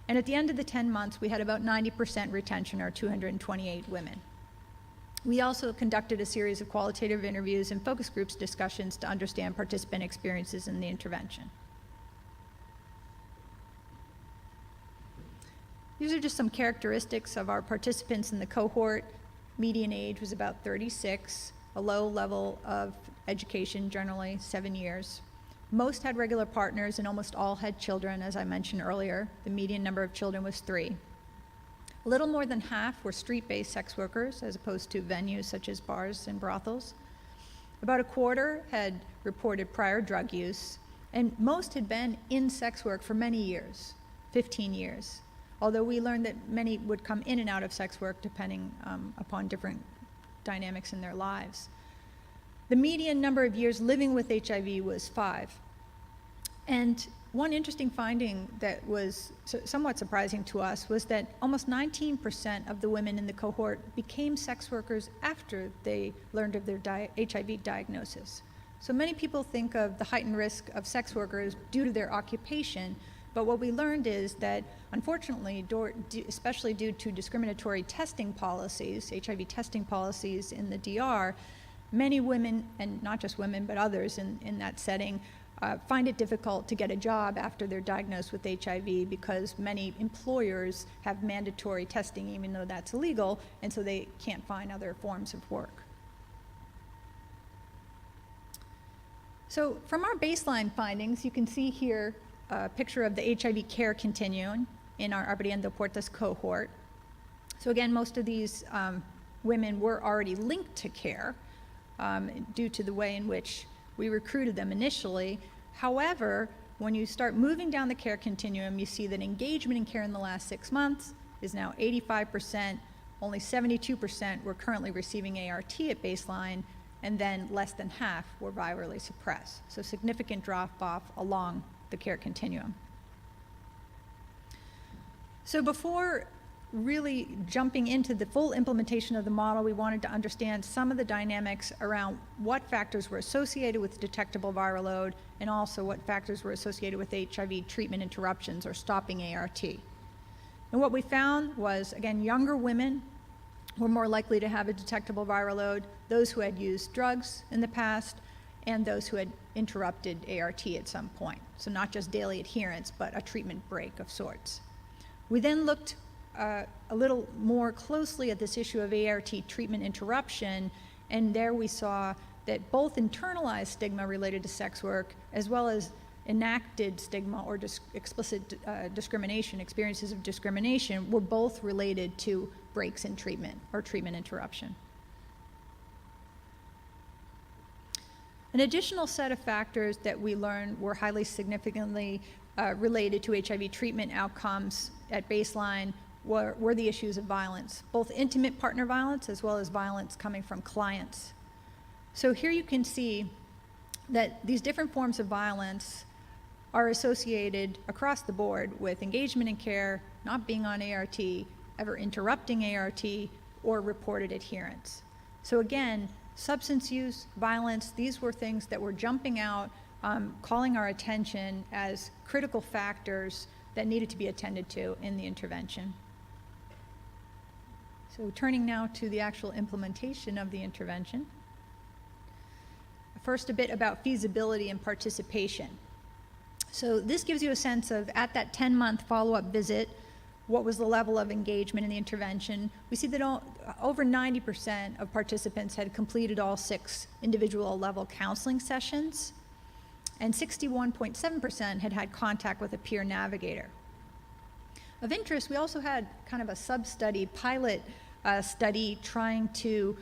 And at the end of the 10 months, we had about 90% retention, or 228 women. We also conducted a series of qualitative interviews and focus groups discussions to understand participant experiences in the intervention. These are just some characteristics of our participants in the cohort. Median age was about 36, a low level of education, generally 7 years. Most had regular partners and almost all had children, as I mentioned earlier. The median number of children was 3. A little more than half were street-based sex workers, as opposed to venues such as bars and brothels. About a quarter had reported prior drug use, and most had been in sex work for many years, 15 years. Although we learned that many would come in and out of sex work depending upon different dynamics in their lives. The median number of years living with HIV was 5. And one interesting finding that was somewhat surprising to us was that almost 19% of the women in the cohort became sex workers after they learned of their HIV diagnosis. So many people think of the heightened risk of sex workers due to their occupation, but what we learned is that, unfortunately, especially due to discriminatory testing policies, HIV testing policies in the DR, many women, and not just women, but others in that setting, find it difficult to get a job after they're diagnosed with HIV because many employers have mandatory testing, even though that's illegal, and so they can't find other forms of work. So from our baseline findings, you can see here a picture of the HIV care continuum in our Abriendo Puertas cohort. So again, most of these women were already linked to care due to the way in which we recruited them initially. However, when you start moving down the care continuum, you see that engagement in care in the last 6 months is now 85%, only 72% were currently receiving ART at baseline, and then less than half were virally suppressed. So significant drop-off along the care continuum. So before really jumping into the full implementation of the model, we wanted to understand some of the dynamics around what factors were associated with detectable viral load and also what factors were associated with HIV treatment interruptions or stopping ART. And what we found was, again, younger women were more likely to have a detectable viral load, those who had used drugs in the past, and those who had interrupted ART at some point. So not just daily adherence, but a treatment break of sorts. We then looked a little more closely at this issue of ART treatment interruption, and there we saw that both internalized stigma related to sex work as well as enacted stigma or explicit discrimination, experiences of discrimination, were both related to breaks in treatment or treatment interruption. An additional set of factors that we learned were highly significantly related to HIV treatment outcomes at baseline were the issues of violence, both intimate partner violence as well as violence coming from clients. So here you can see that these different forms of violence are associated across the board with engagement in care, not being on ART, ever interrupting ART, or reported adherence. So again, substance use, violence, these were things that were jumping out, calling our attention as critical factors that needed to be attended to in the intervention. So turning now to the actual implementation of the intervention. First, a bit about feasibility and participation. So this gives you a sense of, at that 10-month follow-up visit, what was the level of engagement in the intervention. We see that over 90% of participants had completed all 6 individual level counseling sessions, and 61.7% had had contact with a peer navigator. Of interest, we also had kind of a sub-study, pilot study trying to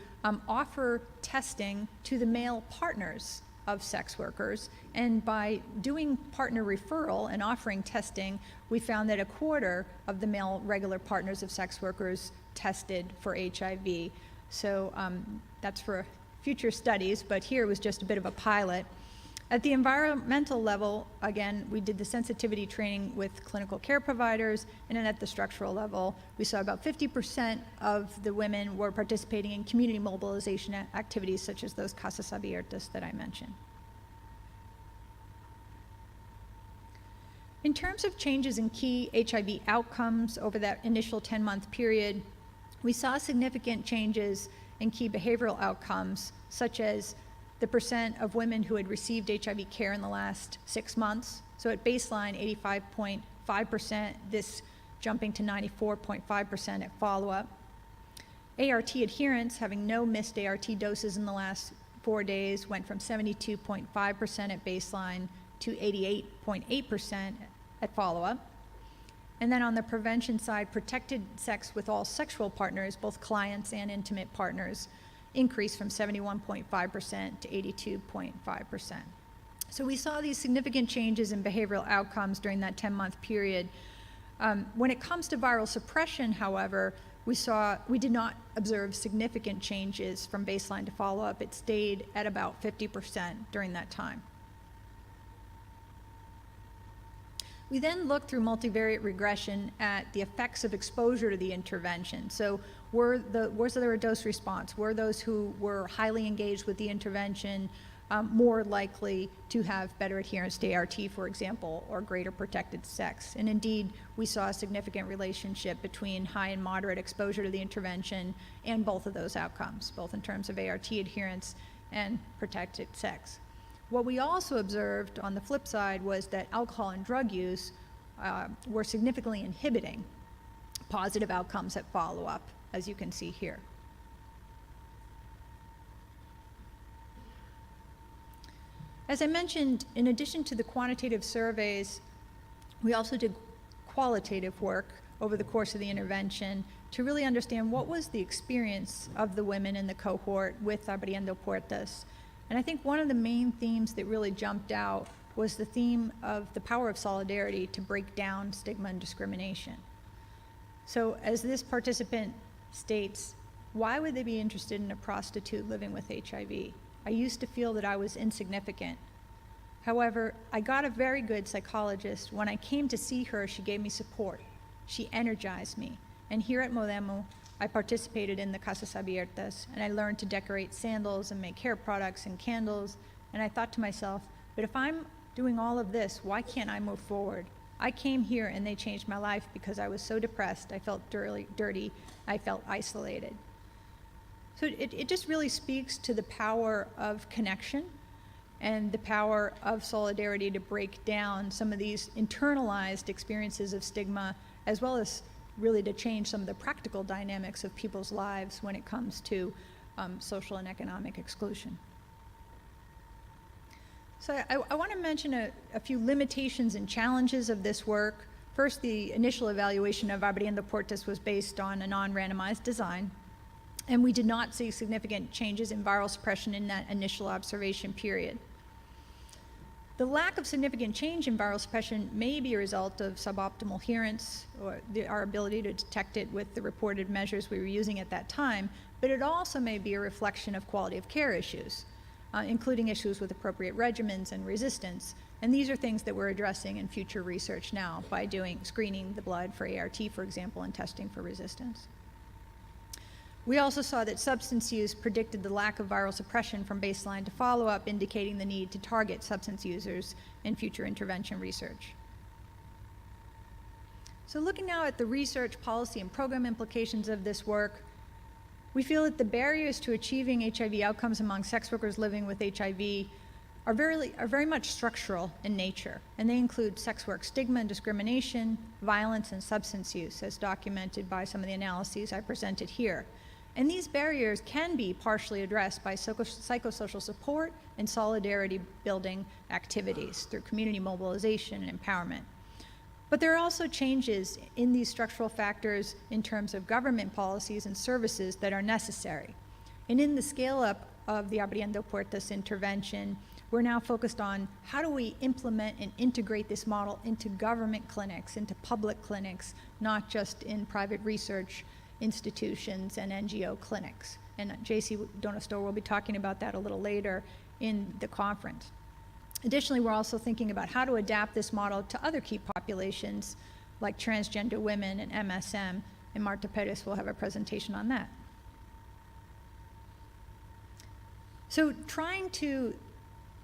offer testing to the male partners of sex workers, and by doing partner referral and offering testing, we found that 1/4 of the male regular partners of sex workers tested for HIV. So that's for future studies, but here was just a bit of a pilot. At the environmental level, again, we did the sensitivity training with clinical care providers, and then at the structural level, we saw about 50% of the women were participating in community mobilization activities such as those casas abiertas that I mentioned. In terms of changes in key HIV outcomes over that initial 10-month period, we saw significant changes in key behavioral outcomes, such as the percent of women who had received HIV care in the last 6 months. So at baseline, 85.5%, this jumping to 94.5% at follow-up. ART adherence, having no missed ART doses in the last 4 days, went from 72.5% at baseline to 88.8% at follow-up. And then on the prevention side, protected sex with all sexual partners, both clients and intimate partners, increased from 71.5% to 82.5%. So we saw these significant changes in behavioral outcomes during that 10-month period. When it comes to viral suppression, however, we did not observe significant changes from baseline to follow-up. It stayed at about 50% during that time. We then looked through multivariate regression at the effects of exposure to the intervention. So was there a dose response? Were those who were highly engaged with the intervention more likely to have better adherence to ART, for example, or greater protected sex? And indeed, we saw a significant relationship between high and moderate exposure to the intervention and both of those outcomes, both in terms of ART adherence and protected sex. What we also observed on the flip side was that alcohol and drug use were significantly inhibiting positive outcomes at follow-up, as you can see here. As I mentioned, in addition to the quantitative surveys, we also did qualitative work over the course of the intervention to really understand what was the experience of the women in the cohort with Abriendo Puertas. And I think one of the main themes that really jumped out was the theme of the power of solidarity to break down stigma and discrimination. So as this participant states, why would they be interested in a prostitute living with HIV? I used to feel that I was insignificant. However, I got a very good psychologist. When I came to see her, she gave me support. She energized me. And here at Modemo, I participated in the Casas Abiertas, and I learned to decorate sandals and make hair products and candles. And I thought to myself, but if I'm doing all of this, why can't I move forward? I came here and they changed my life because I was so depressed, I felt dirty, I felt isolated. So it just really speaks to the power of connection and the power of solidarity to break down some of these internalized experiences of stigma, as well as really to change some of the practical dynamics of people's lives when it comes to social and economic exclusion. So I want to mention a few limitations and challenges of this work. First, the initial evaluation of Abriendo Puertas was based on a non-randomized design, and we did not see significant changes in viral suppression in that initial observation period. The lack of significant change in viral suppression may be a result of suboptimal adherence or our ability to detect it with the reported measures we were using at that time, but it also may be a reflection of quality of care issues, including issues with appropriate regimens and resistance. And these are things that we're addressing in future research now by screening the blood for ART, for example, and testing for resistance. We also saw that substance use predicted the lack of viral suppression from baseline to follow-up, indicating the need to target substance users in future intervention research. So looking now at the research, policy, and program implications of this work, we feel that the barriers to achieving HIV outcomes among sex workers living with HIV are very much structural in nature, and they include sex work stigma and discrimination, violence, and substance use, as documented by some of the analyses I presented here. And these barriers can be partially addressed by psychosocial support and solidarity building activities through community mobilization and empowerment. But there are also changes in these structural factors in terms of government policies and services that are necessary. And in the scale-up of the Abriendo Puertas intervention, we're now focused on how do we implement and integrate this model into government clinics, into public clinics, not just in private research institutions and NGO clinics. And J.C. Donostor will be talking about that a little later in the conference. Additionally, we're also thinking about how to adapt this model to other key populations like transgender women and MSM, and Marta Perez will have a presentation on that. So trying to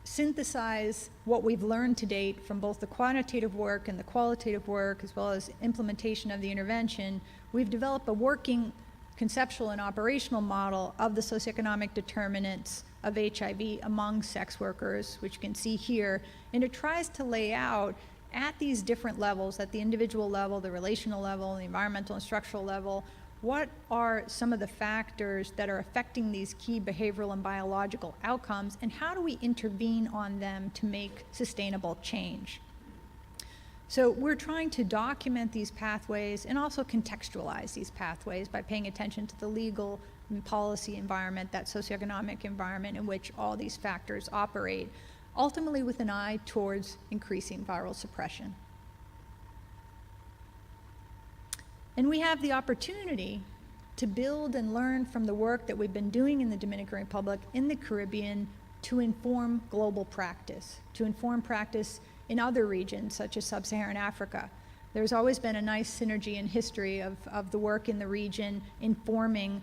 synthesize what we've learned to date from both the quantitative work and the qualitative work, as well as implementation of the intervention, we've developed a working conceptual and operational model of the socioeconomic determinants of HIV among sex workers, which you can see here, and it tries to lay out at these different levels, at the individual level, the relational level, the environmental and structural level, what are some of the factors that are affecting these key behavioral and biological outcomes, and how do we intervene on them to make sustainable change? So we're trying to document these pathways and also contextualize these pathways by paying attention to the legal and policy environment, that socioeconomic environment in which all these factors operate, ultimately with an eye towards increasing viral suppression. And we have the opportunity to build and learn from the work that we've been doing in the Dominican Republic, in the Caribbean, to inform global practice, to inform practice in other regions such as sub-Saharan Africa. There's always been a nice synergy in history of the work in the region informing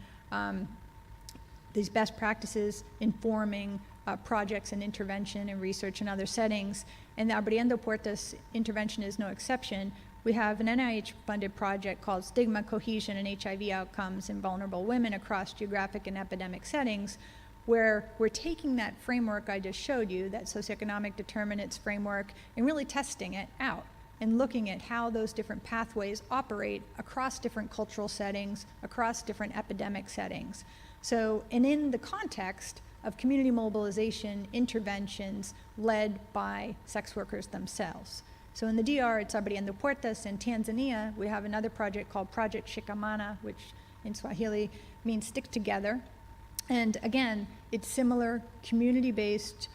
these best practices, informing projects and intervention and research in other settings. And the Abriendo Puertas intervention is no exception. We have an NIH-funded project called Stigma, Cohesion, and HIV Outcomes in Vulnerable Women across geographic and epidemic settings, where we're taking that framework I just showed you, that socioeconomic determinants framework, and really testing it out and looking at how those different pathways operate across different cultural settings, across different epidemic settings. So, and in the context of community mobilization interventions led by sex workers themselves. So in the DR, it's Abriendo Puertas. In Tanzania, we have another project called Project Shikamana, which in Swahili means stick together. And again, it's similar community-based,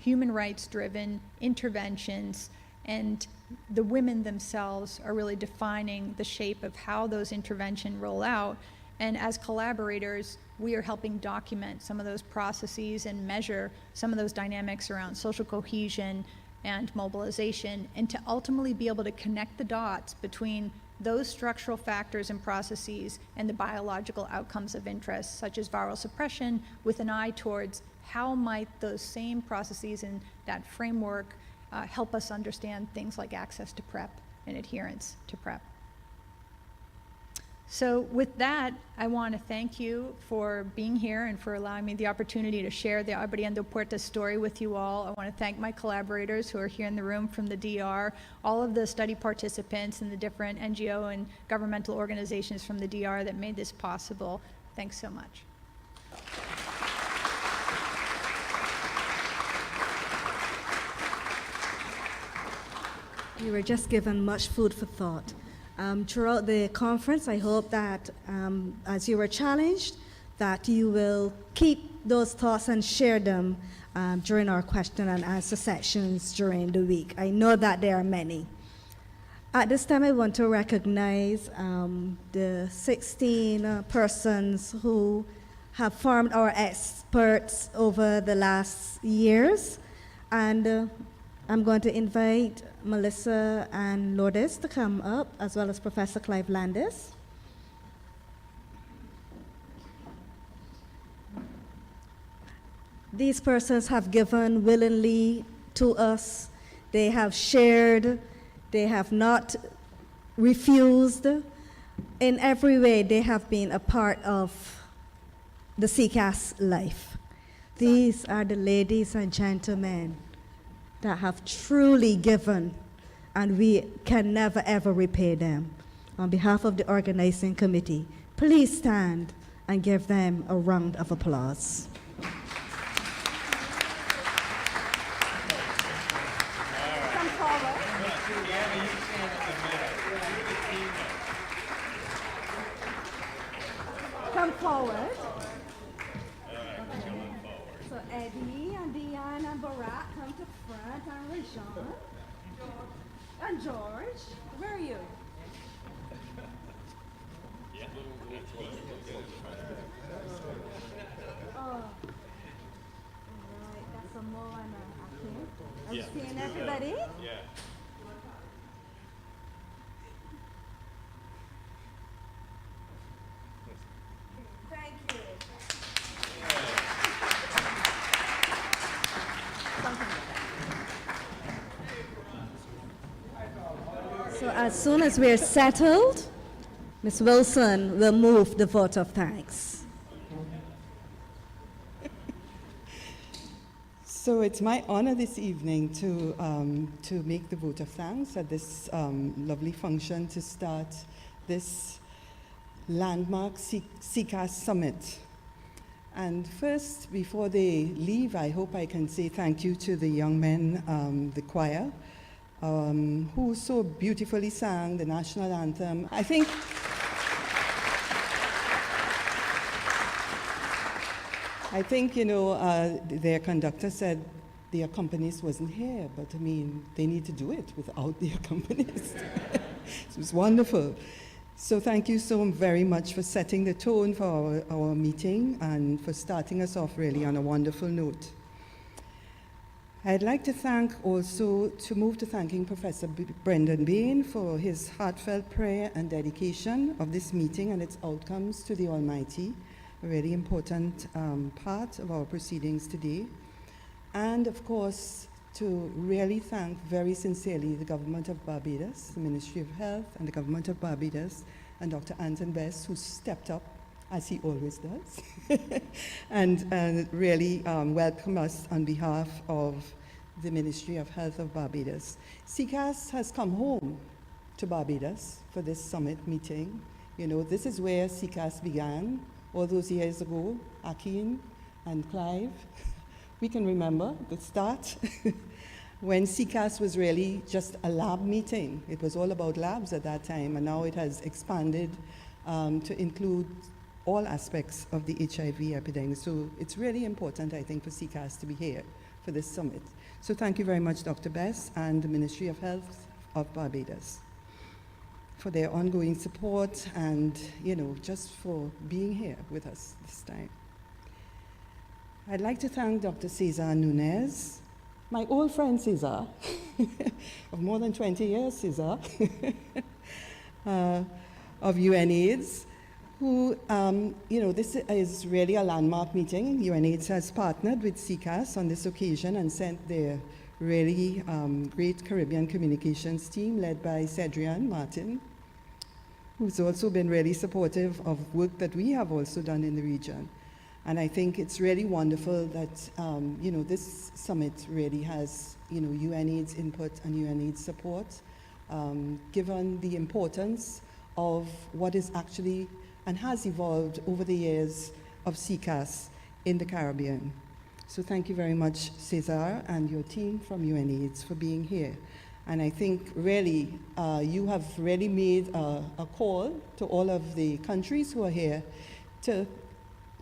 human rights-driven interventions, and the women themselves are really defining the shape of how those interventions roll out. And as collaborators, we are helping document some of those processes and measure some of those dynamics around social cohesion and mobilization, and to ultimately be able to connect the dots between those structural factors and processes and the biological outcomes of interest, such as viral suppression, with an eye towards how might those same processes and that framework help us understand things like access to PrEP and adherence to PrEP. So with that, I want to thank you for being here and for allowing me the opportunity to share the Abriendo Puertas story with you all. I want to thank my collaborators who are here in the room from the DR, all of the study participants and the different NGO and governmental organizations from the DR that made this possible. Thanks so much.
You were just given much food for thought. Throughout the conference, I hope that as you were challenged, that you will keep those thoughts and share them during our question and answer sessions during the week. I know that there are many. At this time, I want to recognize the 16 persons who have formed our experts over the last years. And I'm going to invite Melissa and Lourdes to come up, as well as Professor Clive Landis. These persons have given willingly to us. They have shared. They have not refused. In every way, they have been a part of the CCAS life. These are the ladies and gentlemen that have truly given, and we can never ever repay them. On behalf of the organizing committee, please stand and give them a round of applause. Come forward. Come forward. So Eddie and Deanna and Barack come to front, and Rajon. And George, where are you? Oh, all right, that's some more on I think. I'm seeing everybody? Yeah. Thank you. So as soon as we're settled, Ms. Wilson will move the vote of thanks.
So it's my honor this evening to make the vote of thanks at this lovely function to start this landmark CCAS summit. And first, before they leave, I hope I can say thank you to the young men, the choir, who so beautifully sang the national anthem. I think, you know, their conductor said the accompanist wasn't here, but I mean, they need to do it without the accompanist. It was wonderful. So thank you so very much for setting the tone for our meeting and for starting us off really on a wonderful note. I'd like to move to thanking Professor Brendan Bain for his heartfelt prayer and dedication of this meeting and its outcomes to the Almighty, a really important part of our proceedings today. And of course, to really thank very sincerely the government of Barbados, the Ministry of Health and the government of Barbados, and Dr. Anton Best, who stepped up, as he always does, and really welcome us on behalf of the Ministry of Health of Barbados. CCAS has come home to Barbados for this summit meeting. You know, this is where CCAS began all those years ago, Akin and Clive. We can remember the start when CCAS was really just a lab meeting. It was all about labs at that time, and now it has expanded to include all aspects of the HIV epidemic. So it's really important, I think, for CCAS to be here for this summit. So thank you very much, Dr. Bess and the Ministry of Health of Barbados for their ongoing support and, you know, just for being here with us this time. I'd like to thank Dr. Cesar Nunez, my old friend Cesar, of more than 20 years, Cesar, of UNAIDS, who, you know, this is really a landmark meeting. UNAIDS has partnered with CCAS on this occasion and sent their really great Caribbean communications team led by Cedrian Martin, who's also been really supportive of work that we have also done in the region. And I think it's really wonderful that, you know, this summit really has, you know, UNAIDS input and UNAIDS support, given the importance of what is actually and has evolved over the years of CCAS in the Caribbean. So thank you very much, Cesar, and your team from UNAIDS for being here. And I think really, you have really made a call to all of the countries who are here to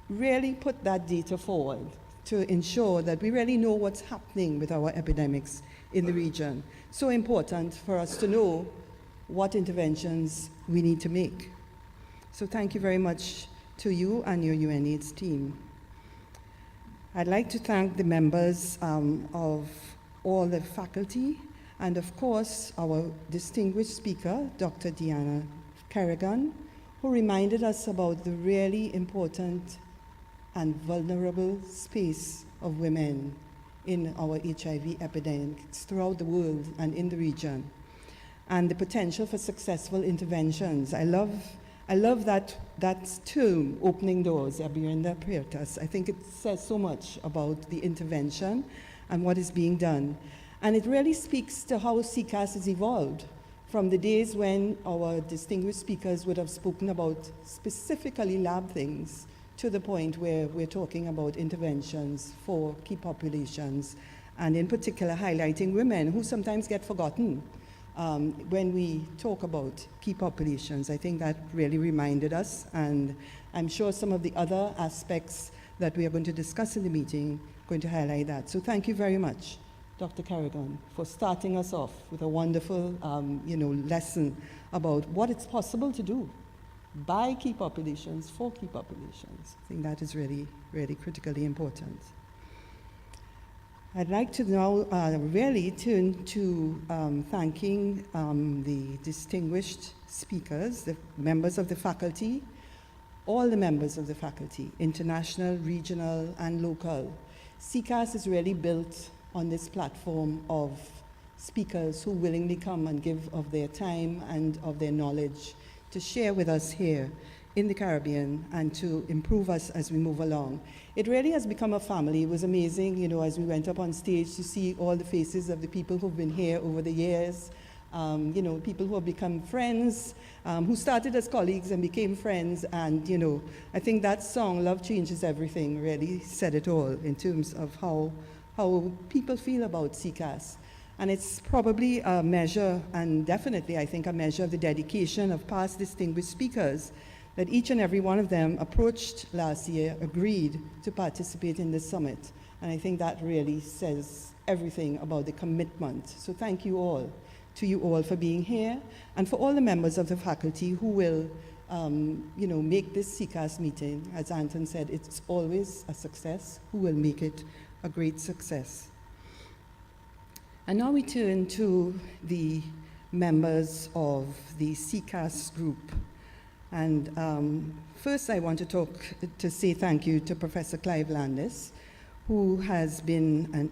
really put that data forward to ensure that we really know what's happening with our epidemics in the region. So important for us to know what interventions we need to make. So thank you very much to you and your UNAIDS team. I'd like to thank the members of all the faculty and of course our distinguished speaker, Dr. Deanna Carrigan, who reminded us about the really important and vulnerable space of women in our HIV epidemics throughout the world and in the region, and the potential for successful interventions. I love that term, opening doors, Abriendo, Puertas. I think it says so much about the intervention and what is being done. And it really speaks to how CCAS has evolved from the days when our distinguished speakers would have spoken about specifically lab things to the point where we're talking about interventions for key populations, and in particular highlighting women who sometimes get forgotten when we talk about key populations. I think that really reminded us, and I'm sure some of the other aspects that we are going to discuss in the meeting are going to highlight that. So thank you very much, Dr. Carrigan, for starting us off with a wonderful lesson about what it's possible to do by key populations, for key populations. I think that is really, really critically important. I'd like to now really turn to thanking the distinguished speakers, the members of the faculty, all the members of the faculty, international, regional, and local. CCAS is really built on this platform of speakers who willingly come and give of their time and of their knowledge to share with us here in the Caribbean and to improve us as we move along. It really has become a family. It was amazing, you know, as we went up on stage to see all the faces of the people who've been here over the years, people who have become friends, who started as colleagues and became friends. And, you know, I think that song, Love Changes Everything, really said it all in terms of how people feel about CCAS. And it's probably a measure, and definitely I think a measure of the dedication of past distinguished speakers, that each and every one of them approached last year, agreed to participate in this summit. And I think that really says everything about the commitment. So thank you all to you all for being here, and for all the members of the faculty who will make this CCAS meeting, as Anthem said, it's always a success, who will make it a great success. And now we turn to the members of the CCAS group. And first I want to say thank you to Professor Clive Landis, who has been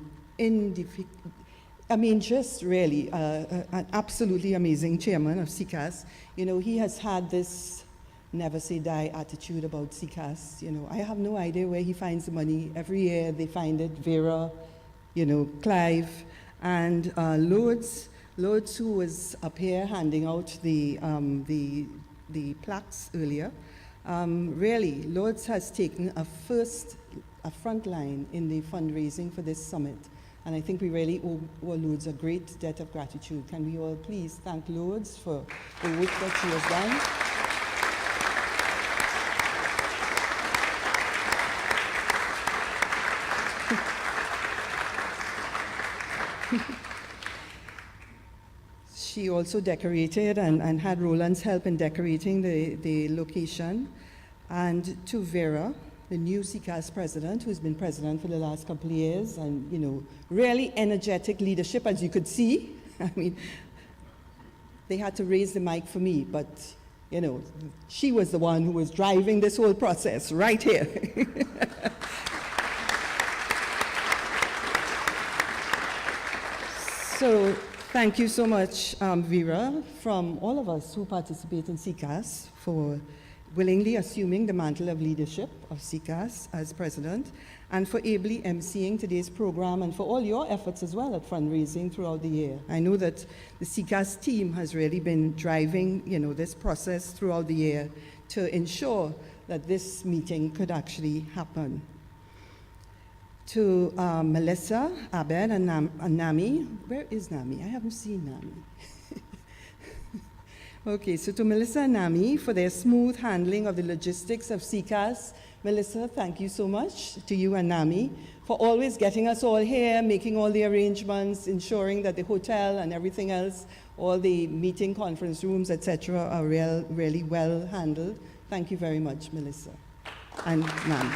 just really an absolutely amazing chairman of CCAS. He has had this never say die attitude about CCAS. I have no idea where he finds the money. Every year they find it. Vera, Clive, and Lourdes, who was up here handing out the plaques earlier. Really, Lourdes has taken a front line in the fundraising for this summit. And I think we really owe Lourdes a great debt of gratitude. Can we all please thank Lourdes for the work that she has done? She also decorated and had Roland's help in decorating the location. And to Vera, the new CCAS president, who's been president for the last couple of years, and really energetic leadership, as you could see. I mean, they had to raise the mic for me, but she was the one who was driving this whole process right here. So thank you so much, Vera, from all of us who participate in CCAS, for willingly assuming the mantle of leadership of CCAS as president, and for ably emceeing today's program, and for all your efforts as well at fundraising throughout the year. I know that the CCAS team has really been driving this process throughout the year to ensure that this meeting could actually happen. To Melissa, Abed, and Nami. Where is Nami? I haven't seen Nami. Okay, so to Melissa and Nami for their smooth handling of the logistics of CCAS. Melissa, thank you so much to you and Nami for always getting us all here, making all the arrangements, ensuring that the hotel and everything else, all the meeting conference rooms, etc., are really well handled. Thank you very much, Melissa and Nami.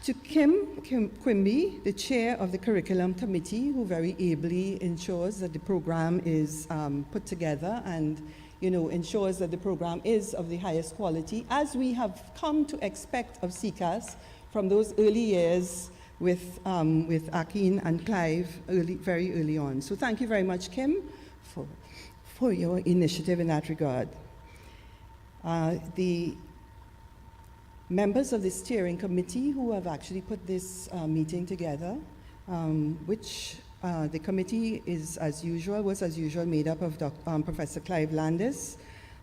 To Kim Quimby, the chair of the curriculum committee, who very ably ensures that the program is put together and ensures that the program is of the highest quality, as we have come to expect of CCAS from those early years with Akin and Clive very early on. So thank you very much, Kim, for your initiative in that regard. The members of the steering committee who have actually put this meeting together, which the committee was as usual made up of Professor Clive Landis,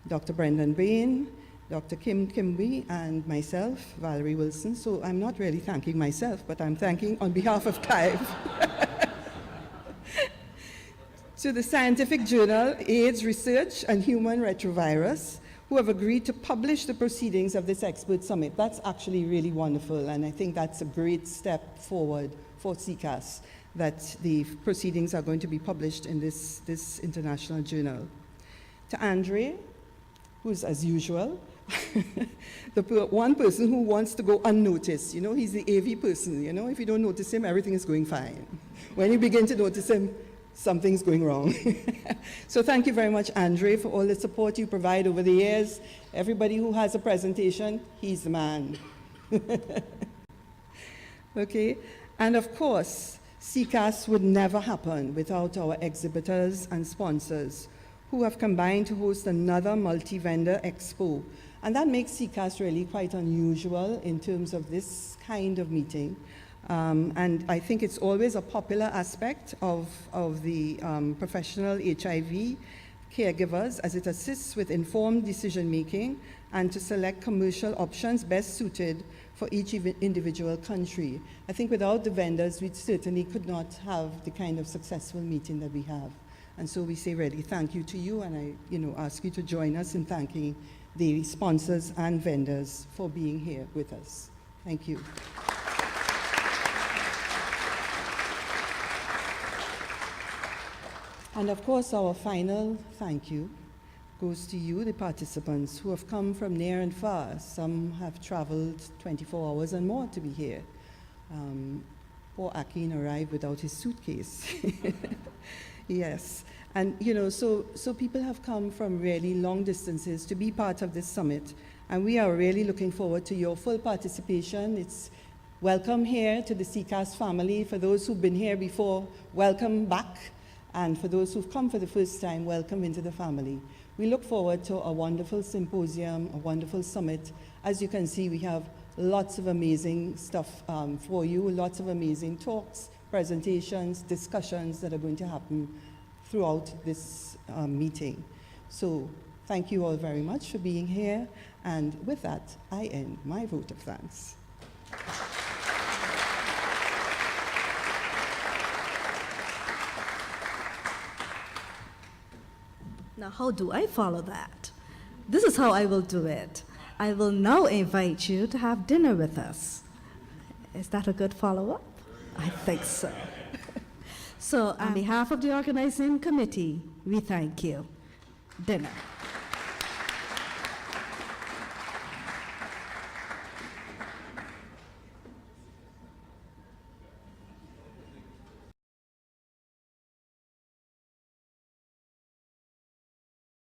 Dr. Brendan Bain, Dr. Kim Quimby, and myself, Valerie Wilson. So I'm not really thanking myself, but I'm thanking on behalf of Clive. To the scientific journal AIDS Research and Human Retrovirus, who have agreed to publish the proceedings of this expert summit. That's actually really wonderful, and I think that's a great step forward for CCAS, that the proceedings are going to be published in this international journal. To Andre, who's as usual, the one person who wants to go unnoticed. He's the AV person. If you don't notice him, everything is going fine. When you begin to notice him, something's going wrong. So thank you very much, Andre, for all the support you provide over the years. Everybody who has a presentation, he's the man. Okay, and of course, CCAS would never happen without our exhibitors and sponsors who have combined to host another multi-vendor expo. And that makes CCAS really quite unusual in terms of this kind of meeting. And I think it's always a popular aspect of the professional HIV caregivers, as it assists with informed decision-making and to select commercial options best suited for each individual country. I think without the vendors, we certainly could not have the kind of successful meeting that we have. And so we say really thank you to you, and I ask you to join us in thanking the sponsors and vendors for being here with us. Thank you. And of course, our final thank you goes to you, the participants, who have come from near and far. Some have traveled 24 hours and more to be here. Poor Akin arrived without his suitcase. Yes. And, you know, so people have come from really long distances to be part of this summit. And we are really looking forward to your full participation. It's welcome here to the CCAS family. For those who've been here before, welcome back. And for those who've come for the first time, welcome into the family. We look forward to a wonderful symposium, a wonderful summit. As you can see, we have lots of amazing stuff for you, lots of amazing talks, presentations, discussions that are going to happen throughout this meeting. So thank you all very much for being here. And with that, I end my vote of thanks.
Now, how do I follow that? This is how I will do it. I will now invite you to have dinner with us. Is that a good follow-up? I think so. So, on behalf of the organizing committee, we thank you. Dinner.